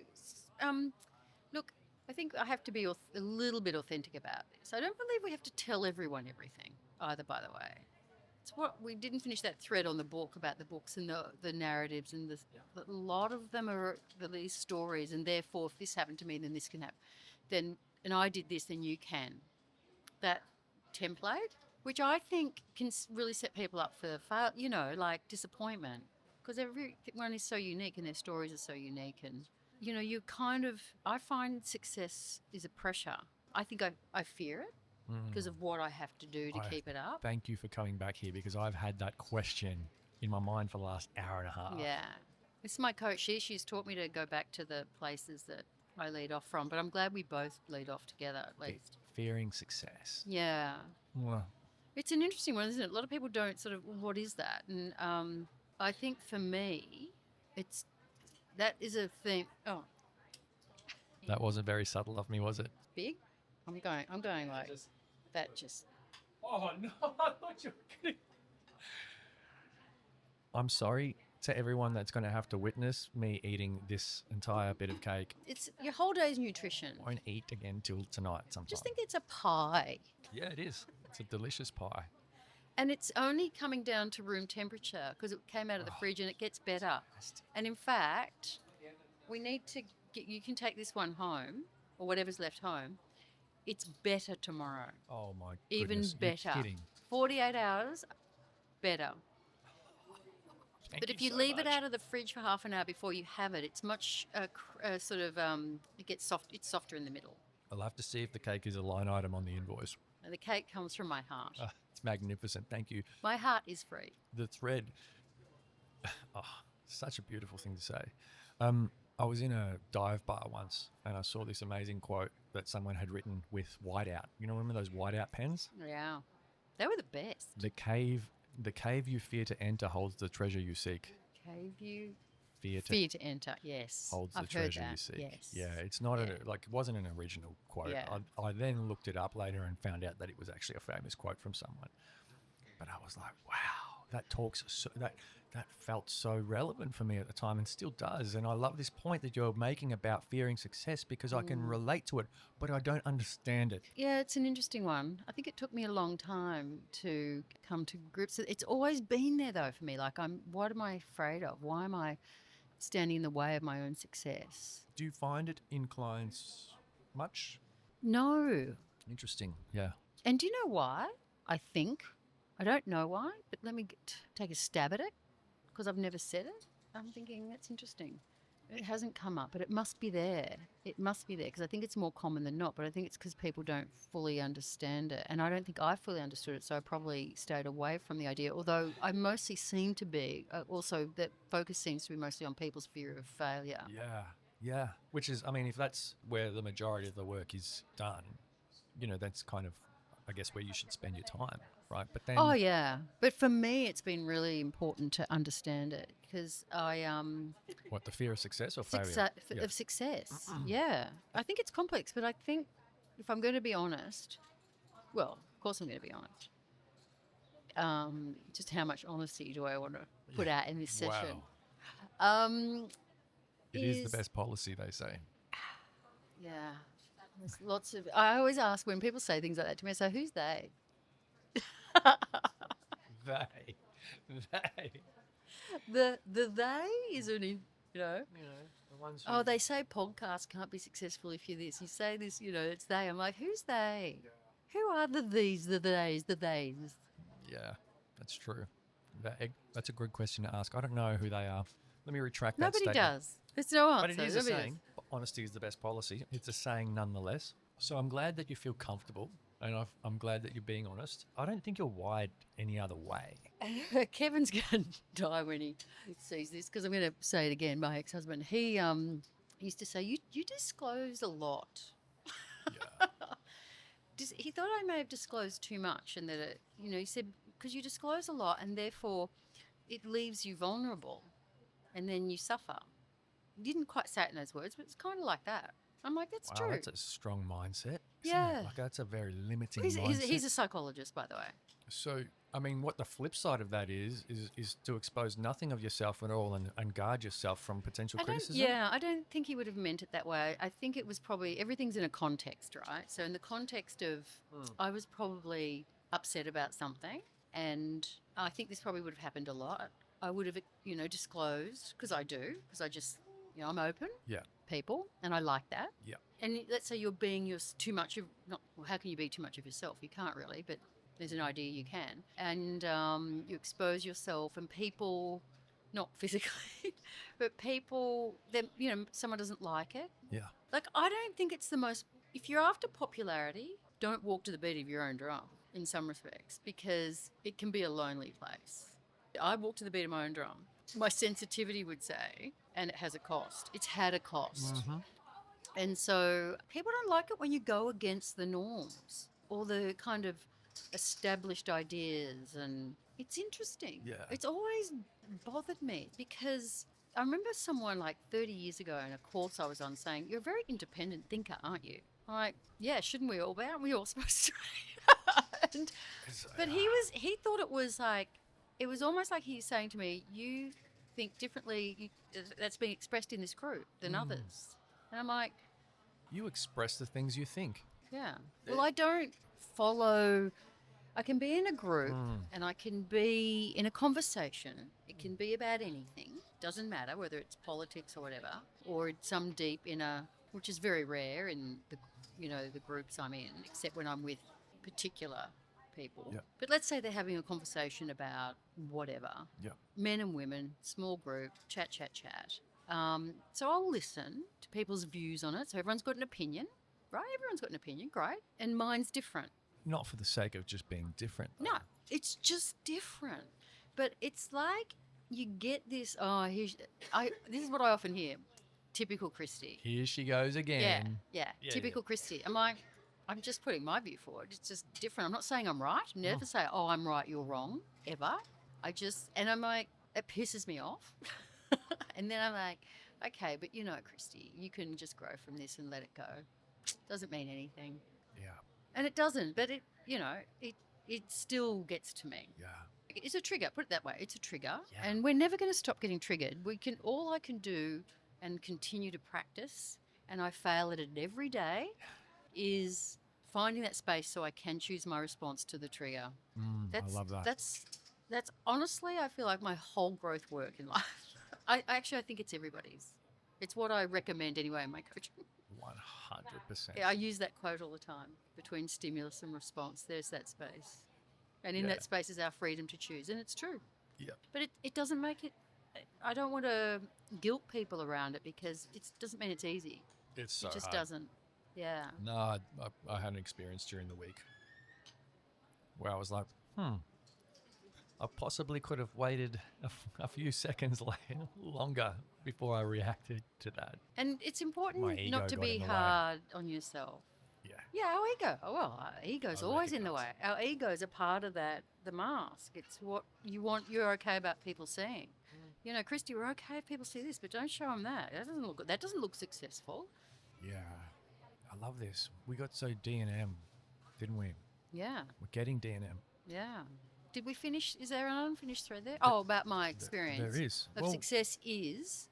look, I think I have to be a little bit authentic about this. I don't believe we have to tell everyone everything either, by the way. It's what we didn't finish that thread on the book about the books and the narratives and a lot of them are these stories, and therefore if this happened to me then this can happen, and I did this then you can. That template, which I think can really set people up for like disappointment, because everyone is so unique and their stories are so unique, and you kind of, I find success is a pressure. I think I fear it because of what I have to do to keep it up. Thank you for coming back here because I've had that question in my mind for the last hour and a half. Yeah. This is my coach. She's taught me to go back to the places that I lead off from, but I'm glad we both lead off together at least. Fearing success. Yeah. Well, It's an interesting one, isn't it? A lot of people don't sort of, what is that? And I think for me, that is a thing. Oh, that wasn't very subtle of me, was it? big? I'm going like that just. Oh, no, I thought you were kidding. I'm sorry to everyone that's going to have to witness me eating this entire bit of cake. It's your whole day's nutrition. I won't eat again till tonight sometime. Just think it's a pie. Yeah, it is. It's a delicious pie. And it's only coming down to room temperature because it came out of the fridge and it gets better. And in fact, we need to you can take this one home or whatever's left home. It's better tomorrow. Oh, my Even goodness. better. You're kidding. 48 hours, better. Thank But if you you so leave it much. out of the fridge for half an hour before you have it, it's much it gets soft. It's softer in the middle. I'll have to see if the cake is a line item on the invoice. And the cake comes from my heart. It's magnificent. Thank you. My heart is free. The thread. Oh, such a beautiful thing to say. I was in a dive bar once and I saw this amazing quote that someone had written with whiteout. You know, remember those whiteout pens? Yeah, they were the best. The cave you fear to enter holds the treasure you seek. Cave you Fear to fear to enter. Yes, holds I've the heard treasure that. you seek. Yes. Yeah, it's not Yeah. it wasn't an original quote. Yeah. I then looked it up later and found out that it was actually a famous quote from someone. But I was like, wow, that felt so relevant for me at the time and still does. And I love this point that you're making about fearing success because I can relate to it, but I don't understand it. Yeah, it's an interesting one. I think it took me a long time to come to grips with it. It's always been there though for me. Like what am I afraid of? Why am I standing in the way of my own success? Do you find it in clients much? No. Interesting. Yeah. And do you know why? I don't know why, but let me take a stab at it because I've never said it. I'm thinking that's interesting. It hasn't come up, but it must be there. It must be there because I think it's more common than not, but I think it's because people don't fully understand it. And I don't think I fully understood it, so I probably stayed away from the idea, although I mostly seem to be, also that focus seems to be mostly on people's fear of failure. Yeah. Yeah. Which is, I mean, if that's where the majority of the work is done, that's kind of, I guess, where you should spend your time, right? But then, Oh, yeah. But for me, it's been really important to understand it because what, the fear of success or failure? Yeah. of success. Yeah. I think it's complex, but I think if I'm going to be honest, well, of course I'm going to be honest. Just how much honesty do I want to put out in this session? It is the best policy, they say. Yeah. There's lots of. I always ask when people say things like that to me. I say, "Who's they?" They. The they isn't in. You know. The ones Oh, they say podcasts can't be successful if you're this. You say this, it's they. I'm like, who's they? Who are the these, the theys, the theys? Yeah, that's true. That's a good question to ask. I don't know who they are. Let me retract that Nobody statement. does. It's no answer. But it is a Nobody saying. Honesty is the best policy. It's a saying nonetheless. So I'm glad that you feel comfortable, and I'm glad that you're being honest. I don't think you're wired any other way. does. Kevin's going to die when he sees this because I'm going to say it again. My ex-husband, he used to say, you disclose a lot. Yeah. He thought I may have disclosed too much, and that he said because you disclose a lot, and therefore it leaves you vulnerable, and then you suffer. He didn't quite say it in those words, but it's kind of like that. I'm like, that's Wow, true. that's a strong mindset. Isn't Yeah. It? Like that's a very limiting He's, mindset. he's a psychologist, by the way. So, I mean, what the flip side of that is to expose nothing of yourself at all and guard yourself from potential criticism. I don't think he would have meant it that way. I think it was probably everything's in a context, right? So in the context of I was probably upset about something, and I think this probably would have happened a lot. I would have, disclosed because I do, because I just, I'm open. Yeah. People, and I like that. Yeah. And let's say you're being too much of, how can you be too much of yourself? You can't really, but there's an idea you can. And you expose yourself, and people, not physically, but people, someone doesn't like it. Yeah. Like, I don't think it's the most, if you're after popularity, don't walk to the beat of your own drum in some respects, because it can be a lonely place. I walk to the beat of my own drum. My sensitivity would say, and it has a cost. It's had a cost. Mm-hmm. And so people don't like it when you go against the norms or the kind of established ideas. And it's interesting. Yeah. It's always bothered me because I remember someone like 30 years ago in a course I was on saying, you're a very independent thinker, aren't you? I'm like, yeah, shouldn't we all be? Aren't we all supposed to be? But he thought it was like, it was almost like he's saying to me, you think differently, that's being expressed in this group than others. And I'm like... You express the things you think. Yeah. Well, I don't follow... I can be in a group and I can be in a conversation. It can be about anything. Doesn't matter whether it's politics or whatever, or it's some deep inner... Which is very rare in the groups I'm in, except when I'm with particular people. Yep. But let's say they're having a conversation about whatever. Yep. Men and women, small group, chat. So I'll listen to people's views on it. So everyone's got an opinion, right? Everyone's got an opinion, great. And mine's different. Not for the sake of just being different. Though. No, it's just different. But it's like you get this, this is what I often hear. Typical Kristi. Here she goes again. Yeah. Typical Kristi. I'm like, I'm just putting my view forward. It's just different. I'm not saying I'm right. Never say, I'm right, you're wrong, ever. And I'm like, it pisses me off. And then I'm like, okay, but Kristi, you can just grow from this and let it go. Doesn't mean anything. Yeah. And it doesn't, but it still gets to me. Yeah. It's a trigger, put it that way. It's a trigger. Yeah. And we're never going to stop getting triggered. All I can do and continue to practice, and I fail at it every day, is finding that space so I can choose my response to the trigger. I love that. That's honestly, I feel like my whole growth work in life. I think it's everybody's. It's what I recommend anyway in my coaching. 100%. Yeah, I use that quote all the time. Between stimulus and response, there's that space. And in that space is our freedom to choose. And it's true. Yeah. But it doesn't make it... I don't want to guilt people around it because it doesn't mean it's easy. It's so It just hard. doesn't. Yeah. No, I had an experience during the week where I was like, I possibly could have waited a few seconds longer before I reacted to that. And it's My important ego not to got be in the way. hard on yourself. Yeah. Yeah, our ego. Our ego's I always in the way. recognise Our ego's a part of the mask. It's what you want. You're okay about people seeing. Kristi, we're okay if people see this, but don't show them that. That doesn't look good. That doesn't look successful. Yeah. I love this. We got so D&M, didn't we? Yeah. We're getting D&M. Yeah. Did we finish? Is there an unfinished thread there? Oh, about my experience. There is. Of success is,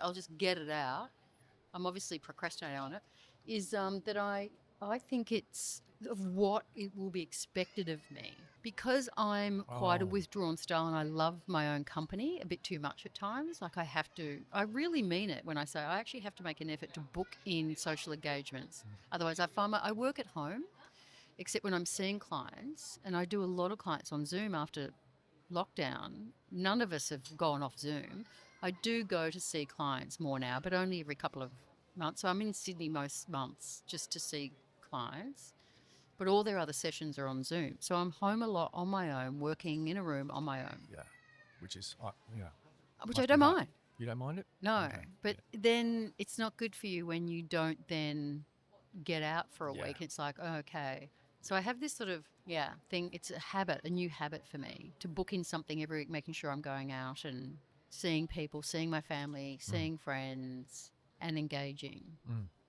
I'll just get it out. I'm obviously procrastinating on it, is that I think it's of what it will be expected of me. Because I'm quite a Oh. withdrawn style and I love my own company a bit too much at times. Like I really mean it when I say I actually have to make an effort to book in social engagements. Otherwise I find I work at home, except when I'm seeing clients, and I do a lot of clients on Zoom after lockdown. None of us have gone off Zoom. I do go to see clients more now, but only every couple of months. So I'm in Sydney most months just to see clients. But all their other sessions are on Zoom. So I'm home a lot on my own, working in a room on my own, Yeah. Which is, which must I be don't hard. mind. You don't mind it? No, Okay, but then it's not good for you when you don't then get out for a Yeah. week. It's like, oh, okay. So I have this sort of, thing. It's a habit, a new habit for me to book in something every week, making sure I'm going out and seeing people, seeing my family, seeing friends and engaging.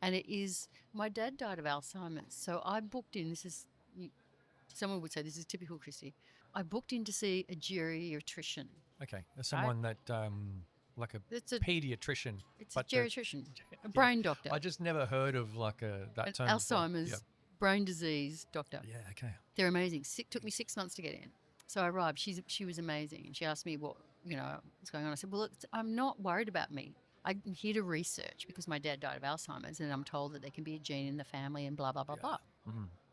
And it is, my dad died of Alzheimer's. So I booked in, someone would say this is typical Kristi. I booked in to see a geriatrician. Okay. There's someone that, like a It's a pediatrician. It's but a geriatrician, a brain doctor, I just never heard of like that an term before. Alzheimer's brain disease doctor. Yeah, okay. They're amazing. Took me 6 months to get in. So I arrived. She was amazing. And she asked me what, what's going on. I said, well, I'm not worried about me. I'm here to research because my dad died of Alzheimer's and I'm told that there can be a gene in the family and blah, blah, blah, blah.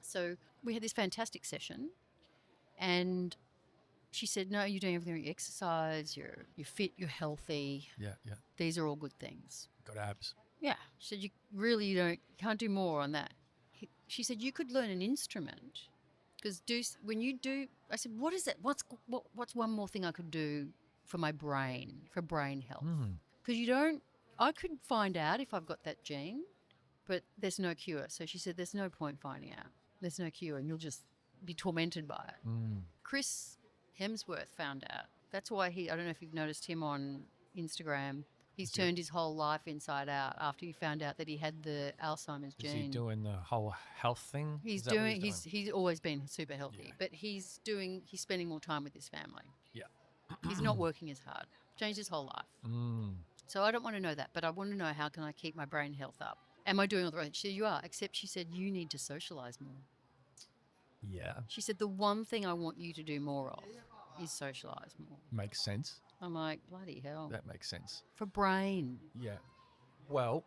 So we had this fantastic session and she said, no, you're doing everything. You exercise, you're fit, you're healthy. Yeah. These are all good things. Got abs. Yeah. She said, you can't do more on that. She said, you could learn an instrument because when you do, I said, what is it? What's one more thing I could do for my brain, for brain health? Because I could find out if I've got that gene, but there's no cure. So she said, there's no point finding out. There's no cure and you'll just be tormented by it. Chris Hemsworth found out. That's why I don't know if you've noticed him on Instagram. He's turned his whole life inside out after he found out that he had the Alzheimer's gene. Is he doing the whole health thing? He's always been super healthy, but he's spending more time with his family. Yeah. He's not working as hard. Changed his whole life. So I don't want to know that, but I want to know how can I keep my brain health up? Am I doing all the right things? She said, you are, except she said, you need to socialise more. Yeah. She said, the one thing I want you to do more of is socialise more. Makes sense. I'm like, bloody hell. That makes sense. For brain. Yeah. Well,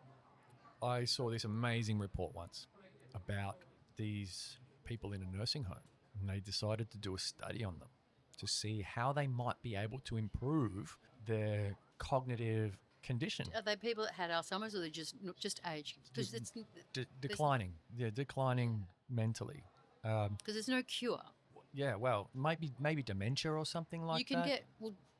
I saw this amazing report once about these people in a nursing home, and they decided to do a study on them to see how they might be able to improve their cognitive condition. Are they people that had Alzheimer's or they're just age? Because it's Declining. Yeah, declining mentally. because there's no cure. Yeah, well, maybe dementia or something like that. You can get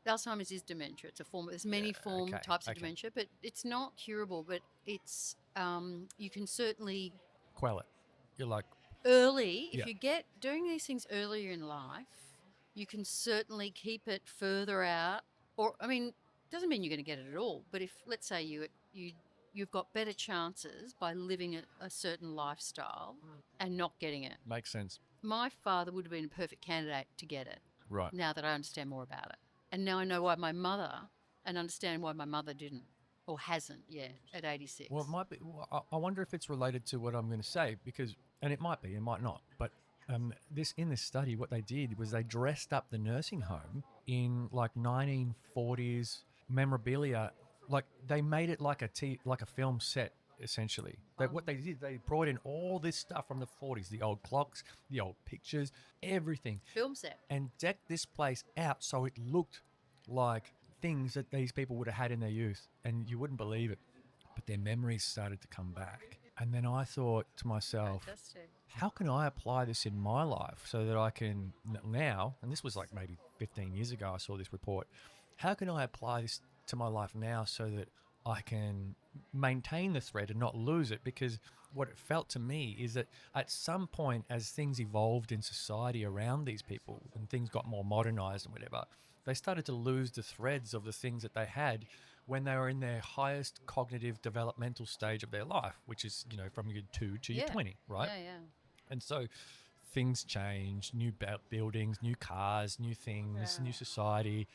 Alzheimer's is dementia. It's a form. There's many types of dementia, but it's not curable. But it's you can certainly Quell it. You're like, early. Yeah. If you get doing these things earlier in life, you can certainly keep it further out. Or doesn't mean you're going to get it at all. But if let's say you've got better chances by living a certain lifestyle and not getting it. makes sense. My father would have been a perfect candidate to get it. Right. Now that I understand more about it. And now I know why my mother, and understand why my mother didn't or hasn't yet at 86. Well, it might be. I wonder if it's related to what I'm going to say and it might be, it might not. But in this study, what they did was they dressed up the nursing home in like 1940s memorabilia. Like they made it like a film set. Essentially, what they did, they brought in all this stuff from the 40s, the old clocks, the old pictures, everything. Film set. And decked this place out so it looked like things that these people would have had in their youth. And you wouldn't believe it, but their memories started to come back. And then I thought to myself, Fantastic. how can I apply this in my life so that I can now, and this was like maybe 15 years ago I saw this report, how can I apply this to my life now so that I can maintain the thread and not lose it? Because what it felt to me is that at some point, as things evolved in society around these people and things got more modernized and whatever, they started to lose the threads of the things that they had when they were in their highest cognitive developmental stage of their life, which is, from year 2 to year 20, right? Yeah. And so things change, new buildings, new cars, new things, new society.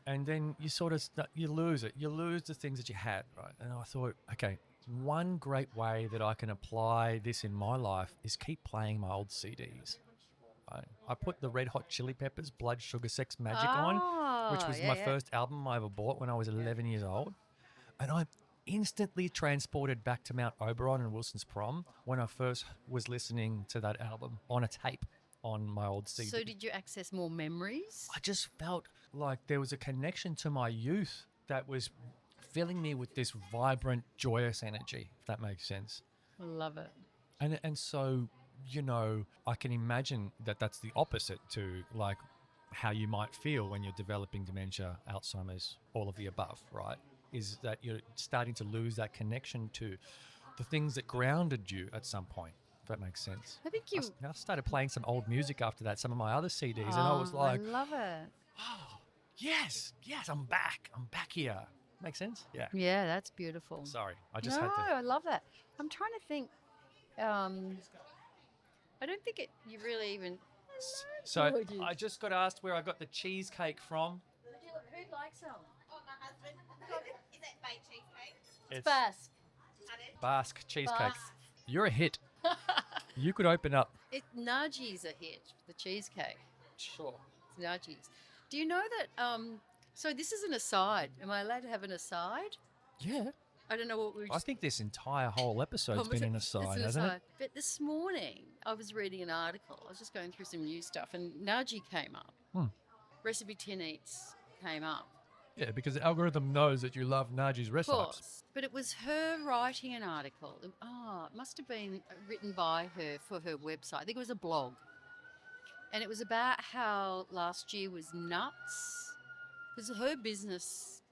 And then you sort of you lose it. You lose the things that you had, right? And I thought, okay, one great way that I can apply this in my life is keep playing my old CDs. I put the Red Hot Chili Peppers Blood Sugar Sex Magic on, which was my first album I ever bought when I was 11 years old. And I'm instantly transported back to Mount Oberon and Wilson's Prom when I first was listening to that album on a tape on my old CD. So did you access more memories? I just felt like there was a connection to my youth that was filling me with this vibrant, joyous energy, if that makes sense. I love it. And so, you know, I can imagine that that's the opposite to like how you might feel when you're developing dementia, Alzheimer's, all of the above, right? Is that you're starting to lose that connection to the things that grounded you at some point, if that makes sense. I think you... I started playing some old music after that, some of my other CDs, and I was like, I love it. oh, yes, I'm back here. Makes sense? Yeah. Yeah, that's beautiful. Sorry, I just no, had to. I love that. I'm trying to think. I don't think you really even... So Gorgeous. I just got asked where I got the cheesecake from. Who likes them? Oh, my husband. Is that baked cheesecake? It's Basque. Basque Cheesecake. Basque. You're a hit. You could open up. Nagi's a hit, the cheesecake. Sure. It's Nagi's. Do you know that... so this is an aside. Am I allowed to have an aside? Yeah. I don't know what we were I think this entire whole episode's been an aside, It's an hasn't aside. it? But this morning, I was reading an article. I was just going through some news stuff, and Nagi came up. Recipe 10 Eats came up. Yeah, because the algorithm knows that you love Nagi's Of recipes. course. But it was her writing an article. It must have been written by her for her website. I think it was a blog. And it was about how last year was nuts. Because her business,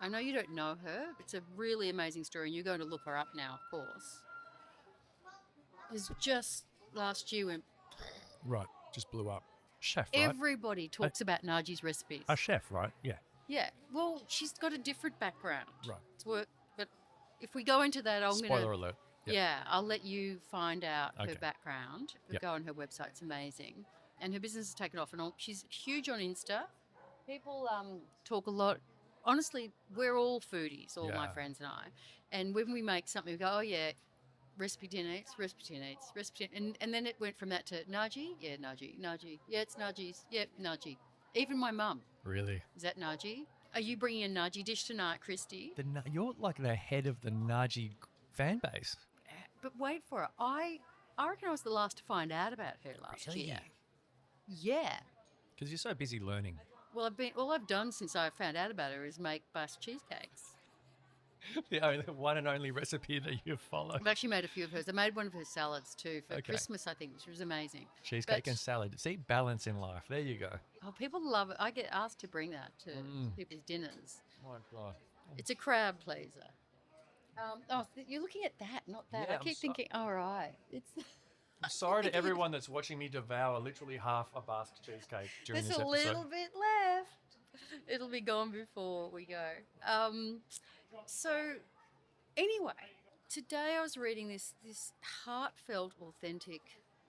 I know you don't know her. It's a really amazing story, and you're going to look her up now, of course. It's just last year went... Right, just blew up. Chef, right? Everybody talks about Nagi's recipes. A chef, right? Yeah. Yeah. Well, she's got a different background. Right. It's work, but if we go into that, I'm going to... Spoiler alert. Yep. Yeah, I'll let you find out her Okay. background. Yep. Go on her website; it's amazing, and her business has taken off. And she's huge on Insta. People talk a lot. Honestly, we're all foodies, all my Yeah. friends and I. And when we make something, we go, "Oh yeah, recipe 10 eats, recipe 10 eats, recipe 10," and then it went from that to Nagi, yeah, Nagi, yeah, it's Nagi's, yep, Nagi. Even my mum, Really? is that Nagi? Are you bringing a Nagi dish tonight, Kristi? You're like the head of the Nagi fan base. But wait for it. I reckon I was the last to find out about her last Really? year. Yeah. Because you're so busy learning. Well, all I've done since I found out about her is make Basque cheesecakes. The one and only recipe that you follow. I've actually made a few of hers. I made one of her salads too for Okay. Christmas, I think, which was amazing. Cheesecake But- and salad. See, balance in life. There you go. Oh, people love it. I get asked to bring that to people's dinners. My God. It's a crowd pleaser. You're looking at that, not that. Yeah, I keep thinking, all right, it's... I'm sorry to everyone that's watching me devour literally half a Basque cheesecake during There's this a episode. little bit left. It'll be gone before we go. So, anyway, today I was reading this heartfelt, authentic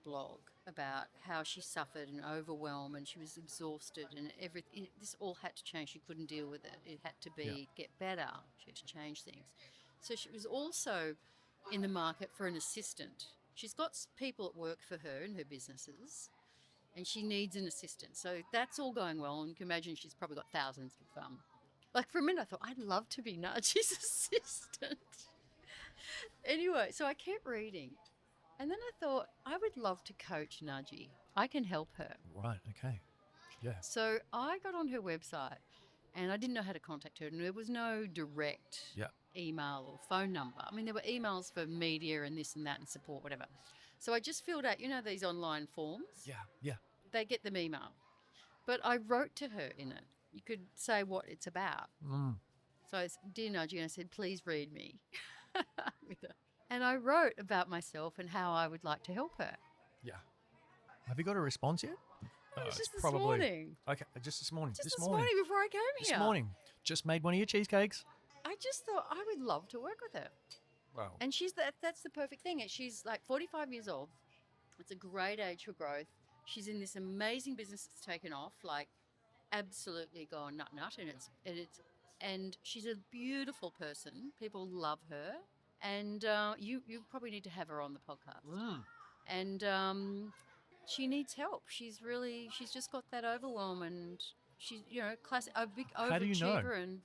blog about how she suffered and overwhelmed and she was exhausted and everything. This all had to change. She couldn't deal with it. It had to get better. She had to change things. So she was also in the market for an assistant. She's got people at work for her in her businesses, and she needs an assistant. So that's all going well, and you can imagine she's probably got thousands of like for a minute I thought, I'd love to be Nagi's assistant. Anyway, so I kept reading, and then I thought, I would love to coach Nagi. I can help her. Right, okay. Yeah. So I got on her website, and I didn't know how to contact her, and there was no direct email or phone number. I mean, there were emails for media and this and that and support, whatever. So I just filled out, these online forms. Yeah. They get them email. But I wrote to her in it. You could say what it's about. So I said, "Dear Nagi," and I said, "Please read me." And I wrote about myself and how I would like to help her. Yeah. Have you got a response yet? It was just this morning. Okay, just this morning. Just this morning before I came here. This morning. Just made one of your cheesecakes. I just thought I would love to work with her. Wow. And that's the perfect thing. She's like 45 years old. It's a great age for growth. She's in this amazing business that's taken off, like absolutely gone nut, and she's a beautiful person. People love her. And you probably need to have her on the podcast. And she needs help. She's just got that overwhelm, and she's a big How do you know? overachiever, and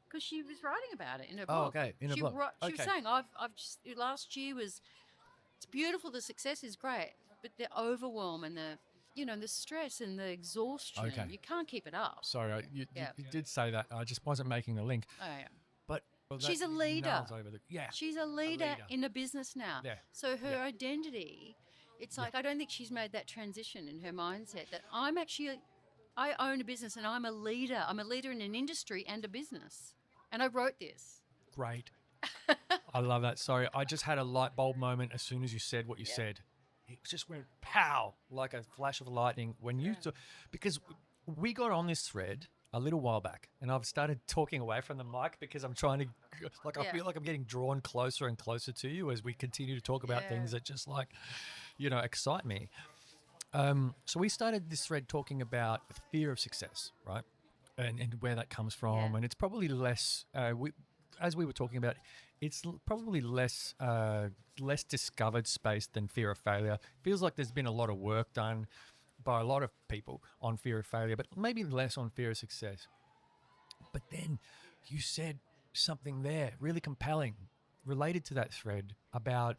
because she was writing about it in her Oh, blog. okay, in a blog. She was saying, I've just last year was, it's beautiful. The success is great, but the overwhelm and the stress and the exhaustion. Okay. You can't keep it up. Sorry, you did say that. I just wasn't making the link. Oh yeah. But She's a leader. She's a leader leader. in a business now. Yeah. So her Yeah. identity, it's like, I don't think she's made that transition in her mindset that I own a business and I'm a leader. I'm a leader in an industry and a business. And I wrote this. Great. I love that. Sorry, I just had a light bulb moment as soon as you said what you said. It just went pow, like a flash of lightning when you because we got on this thread a little while back, and I've started talking away from the mic because I'm trying to, I feel like I'm getting drawn closer and closer to you as we continue to talk about things that just excite me. So we started this thread talking about fear of success, right? And where that comes from. Yeah. And it's probably less, as we were talking about, it's probably less discovered space than fear of failure. Feels like there's been a lot of work done by a lot of people on fear of failure, but maybe less on fear of success. But then you said something there really compelling related to that thread about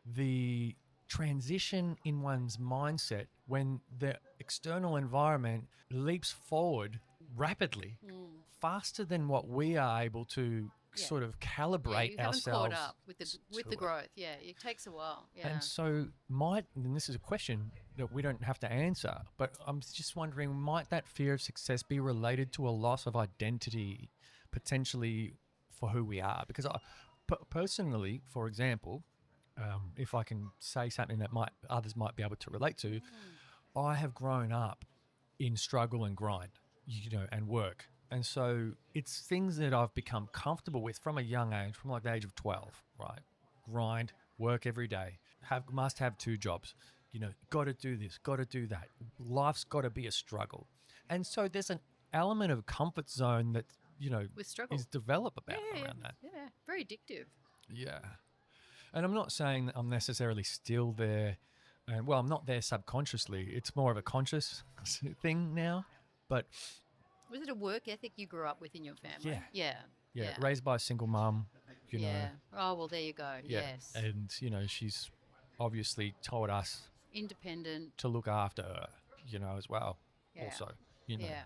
the transition in one's mindset when the external environment leaps forward rapidly, faster than what we are able to sort of calibrate you haven't ourselves. caught up with the growth. Yeah, it takes a while. Yeah. And so and this is a question that we don't have to answer, but I'm just wondering, might that fear of success be related to a loss of identity potentially for who we are? Because personally, for example, if I can say something that others might be able to relate to, I have grown up in struggle and grind, and work. And so it's things that I've become comfortable with from a young age, from like the age of 12, right? Grind, work every day, must have 2 jobs, got to do this, got to do that. Life's got to be a struggle. And so there's an element of comfort zone that, with struggle is developed around that. Yeah, very addictive. Yeah. And I'm not saying that I'm necessarily still there. And I'm not there subconsciously. It's more of a conscious thing now. But was it a work ethic you grew up with in your family? Yeah. Raised by a single mum, you know. Oh, well, there you go. Yeah. Yes. And, she's obviously told us independent to look after her, as well. Yeah. Also,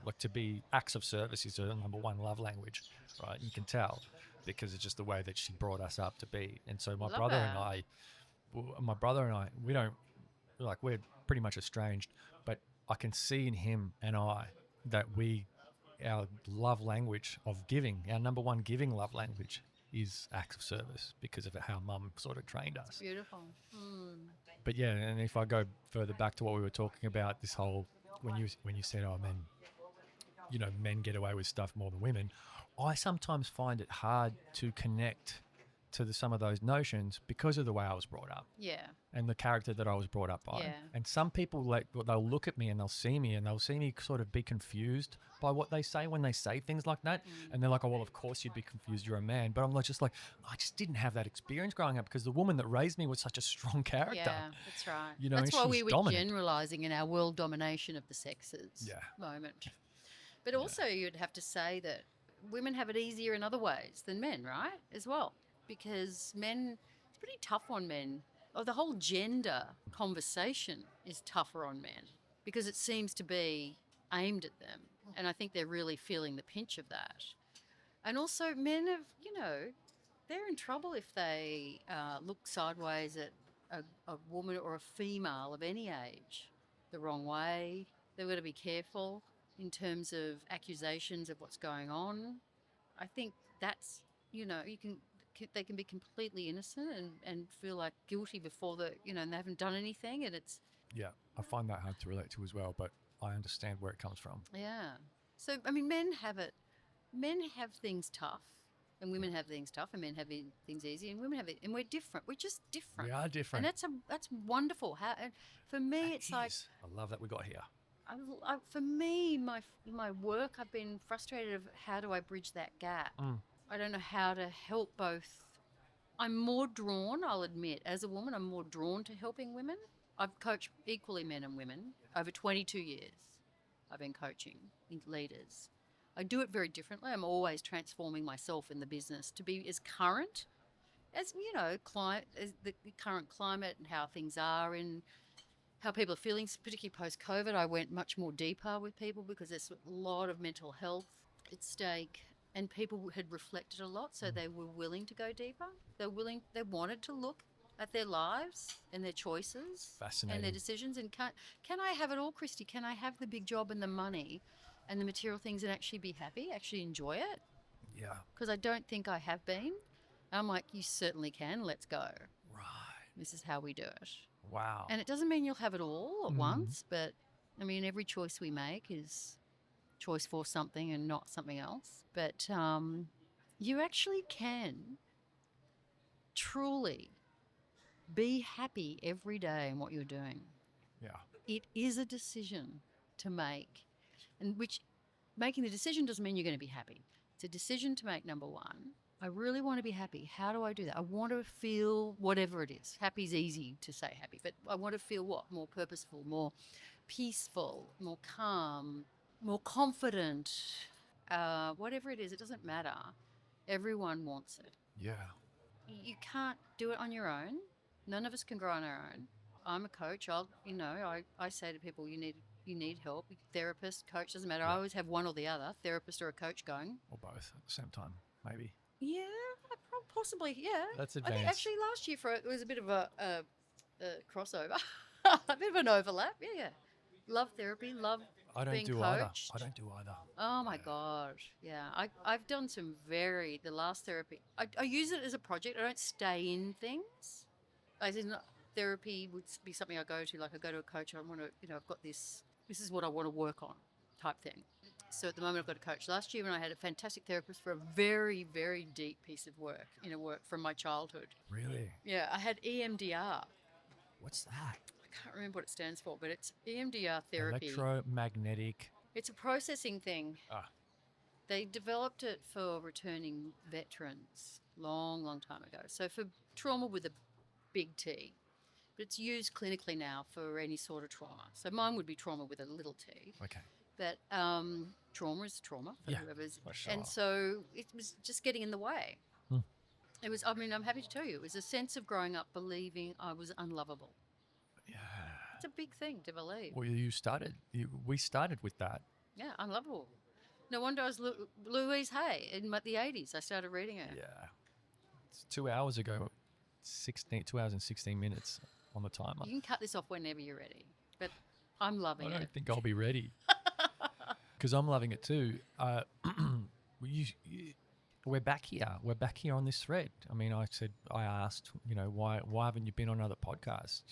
like to be acts of service is her number one love language, right? You can tell because it's just the way that she brought us up to be. And so my brother and I, we don't, we're pretty much estranged, but I can see in him and I that our love language of giving, our number one giving love language is acts of service because of how mum sort of trained us. It's beautiful. But yeah, and if I go further back to what we were talking about, this whole, when you said, oh, men get away with stuff more than women, I sometimes find it hard to connect to some of those notions because of the way I was brought up. Yeah. And the character that I was brought up by. Yeah. And some people, they'll look at me and they'll see me sort of be confused by what they say when they say things like that. And they're like, oh, well, of course you'd be confused. You're a man. But I'm I just didn't have that experience growing up because the woman that raised me was such a strong character. Yeah, that's right. That's why we were dominant. generalising in our world domination of the sexes moment. But also you'd have to say that women have it easier in other ways than men, right? As well. Because men, it's pretty tough on men. The whole gender conversation is tougher on men because it seems to be aimed at them. And I think they're really feeling the pinch of that. And also men have, they're in trouble if they look sideways at a woman or a female of any age the wrong way. They've got to be careful in terms of accusations of what's going on. I think that's, they can be completely innocent and feel like guilty before and they haven't done anything, and it's... Yeah, I find that hard to relate to as well, but I understand where it comes from. Yeah. So, men have things tough, and women have things tough, and men have things easy, and women have it, and we're different. We're just different. We are different. And that's wonderful. And for me, I love that we got here. For me, my work, I've been frustrated of how do I bridge that gap. I don't know how to help both I'm more drawn, I'll admit, as a woman, I'm more drawn to helping women. I've coached equally men and women over 22 years. I've been coaching leaders. I do it very differently. I'm always transforming myself in the business to be as current as, as the current climate and how things are and how people are feeling, particularly post-COVID. I went much more deeper with people because there's a lot of mental health at stake and people had reflected a lot, so they were willing to go deeper. They wanted to look at their lives and their choices and their decisions. And can I have it all, Kristi? Can I have the big job and the money and the material things and actually be happy, actually enjoy it? Yeah. Because I don't think I have been. I'm like, you certainly can. Let's go. Right. This is how we do it. Wow. And it doesn't mean you'll have it all at once, but I mean, every choice we make is choice for something and not something else. But you actually can truly be happy every day in what you're doing. Yeah. It is a decision to make, and which making the decision doesn't mean you're going to be happy. It's a decision to make, number one. I really want to be happy. How do I do that? I want to feel whatever it is. Happy is easy to say happy, but I want to feel what? More purposeful, more peaceful, more calm, more confident, whatever it is, it doesn't matter. Everyone wants it. Yeah. You can't do it on your own. None of us can grow on our own. I'm a coach. I say to people, you need help. Therapist, coach, doesn't matter. Yeah. I always have one or the other, therapist or a coach going. Or both at the same time, maybe. Yeah, possibly, yeah. That's I think advanced. actually last year it was a bit of a crossover, a bit of an overlap. Yeah. Love therapy, love I don't being do coached. either. I don't do either. Oh my gosh, yeah. I've done some the last therapy. I use it as a project. I don't stay in things. As in, therapy would be something I go to. Like I go to a coach. I want to, I've got this. This is what I want to work on, type thing. So at the moment I've got a coach. Last year when I had a fantastic therapist for a very, very deep piece of work, work from my childhood. Really? Yeah, I had EMDR. What's that? I can't remember what it stands for, but it's EMDR therapy. Electromagnetic. It's a processing thing. They developed it for returning veterans long, long time ago. So for trauma with a big T. But it's used clinically now for any sort of trauma. So mine would be trauma with a little t. Okay. But trauma is trauma for whoever's. For sure. And so it was just getting in the way. It was, I'm happy to tell you, it was a sense of growing up believing I was unlovable. Yeah. It's a big thing to believe. Well, we started with that. Yeah, unlovable. No wonder I was Louise Hay in the 80s. I started reading her. Yeah. It's 2 hours ago, 2 hours and 16 minutes on the timer. You can cut this off whenever you're ready. But I'm loving it. I don't think I'll be ready. Because I'm loving it too. We're back here. We're back here on this thread. I mean, I asked, why haven't you been on another podcast?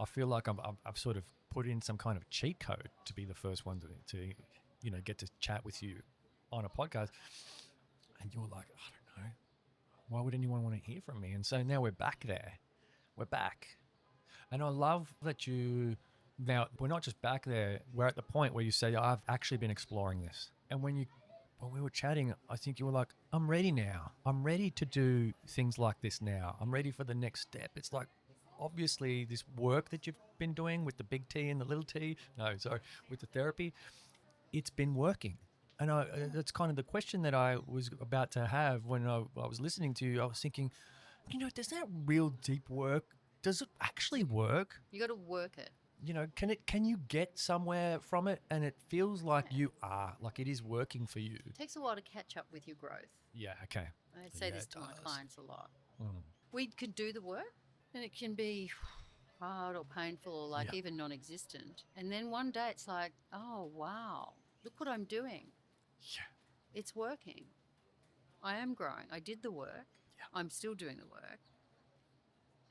I feel like I've sort of put in some kind of cheat code to be the first one to get to chat with you on a podcast. And you're like, I don't know. Why would anyone want to hear from me? And so now we're back there. We're back. And I love that now we're not just back there. We're at the point where you say, I've actually been exploring this. And when we were chatting, I think you were like, I'm ready now. I'm ready to do things like this now. I'm ready for the next step. It's like, obviously, this work that you've been doing with the big T and the little t, with the therapy, it's been working. And that's kind of the question that I was about to have when I was listening to you. I was thinking, does that real deep work, does it actually work? You got to work it. Can you get somewhere from it? And it feels like you are, like it is working for you. It takes a while to catch up with your growth. Yeah, okay. I say this to my clients a lot. We could do the work and it can be hard or painful or even non-existent. And then one day it's like, oh, wow, look what I'm doing. Yeah. It's working. I am growing. I did the work. Yeah. I'm still doing the work.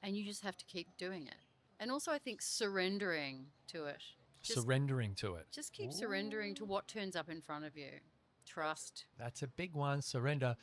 And you just have to keep doing it. And also I think surrendering to it. Surrendering to it. Just keep surrendering to what turns up in front of you. Trust. That's a big one. Surrender.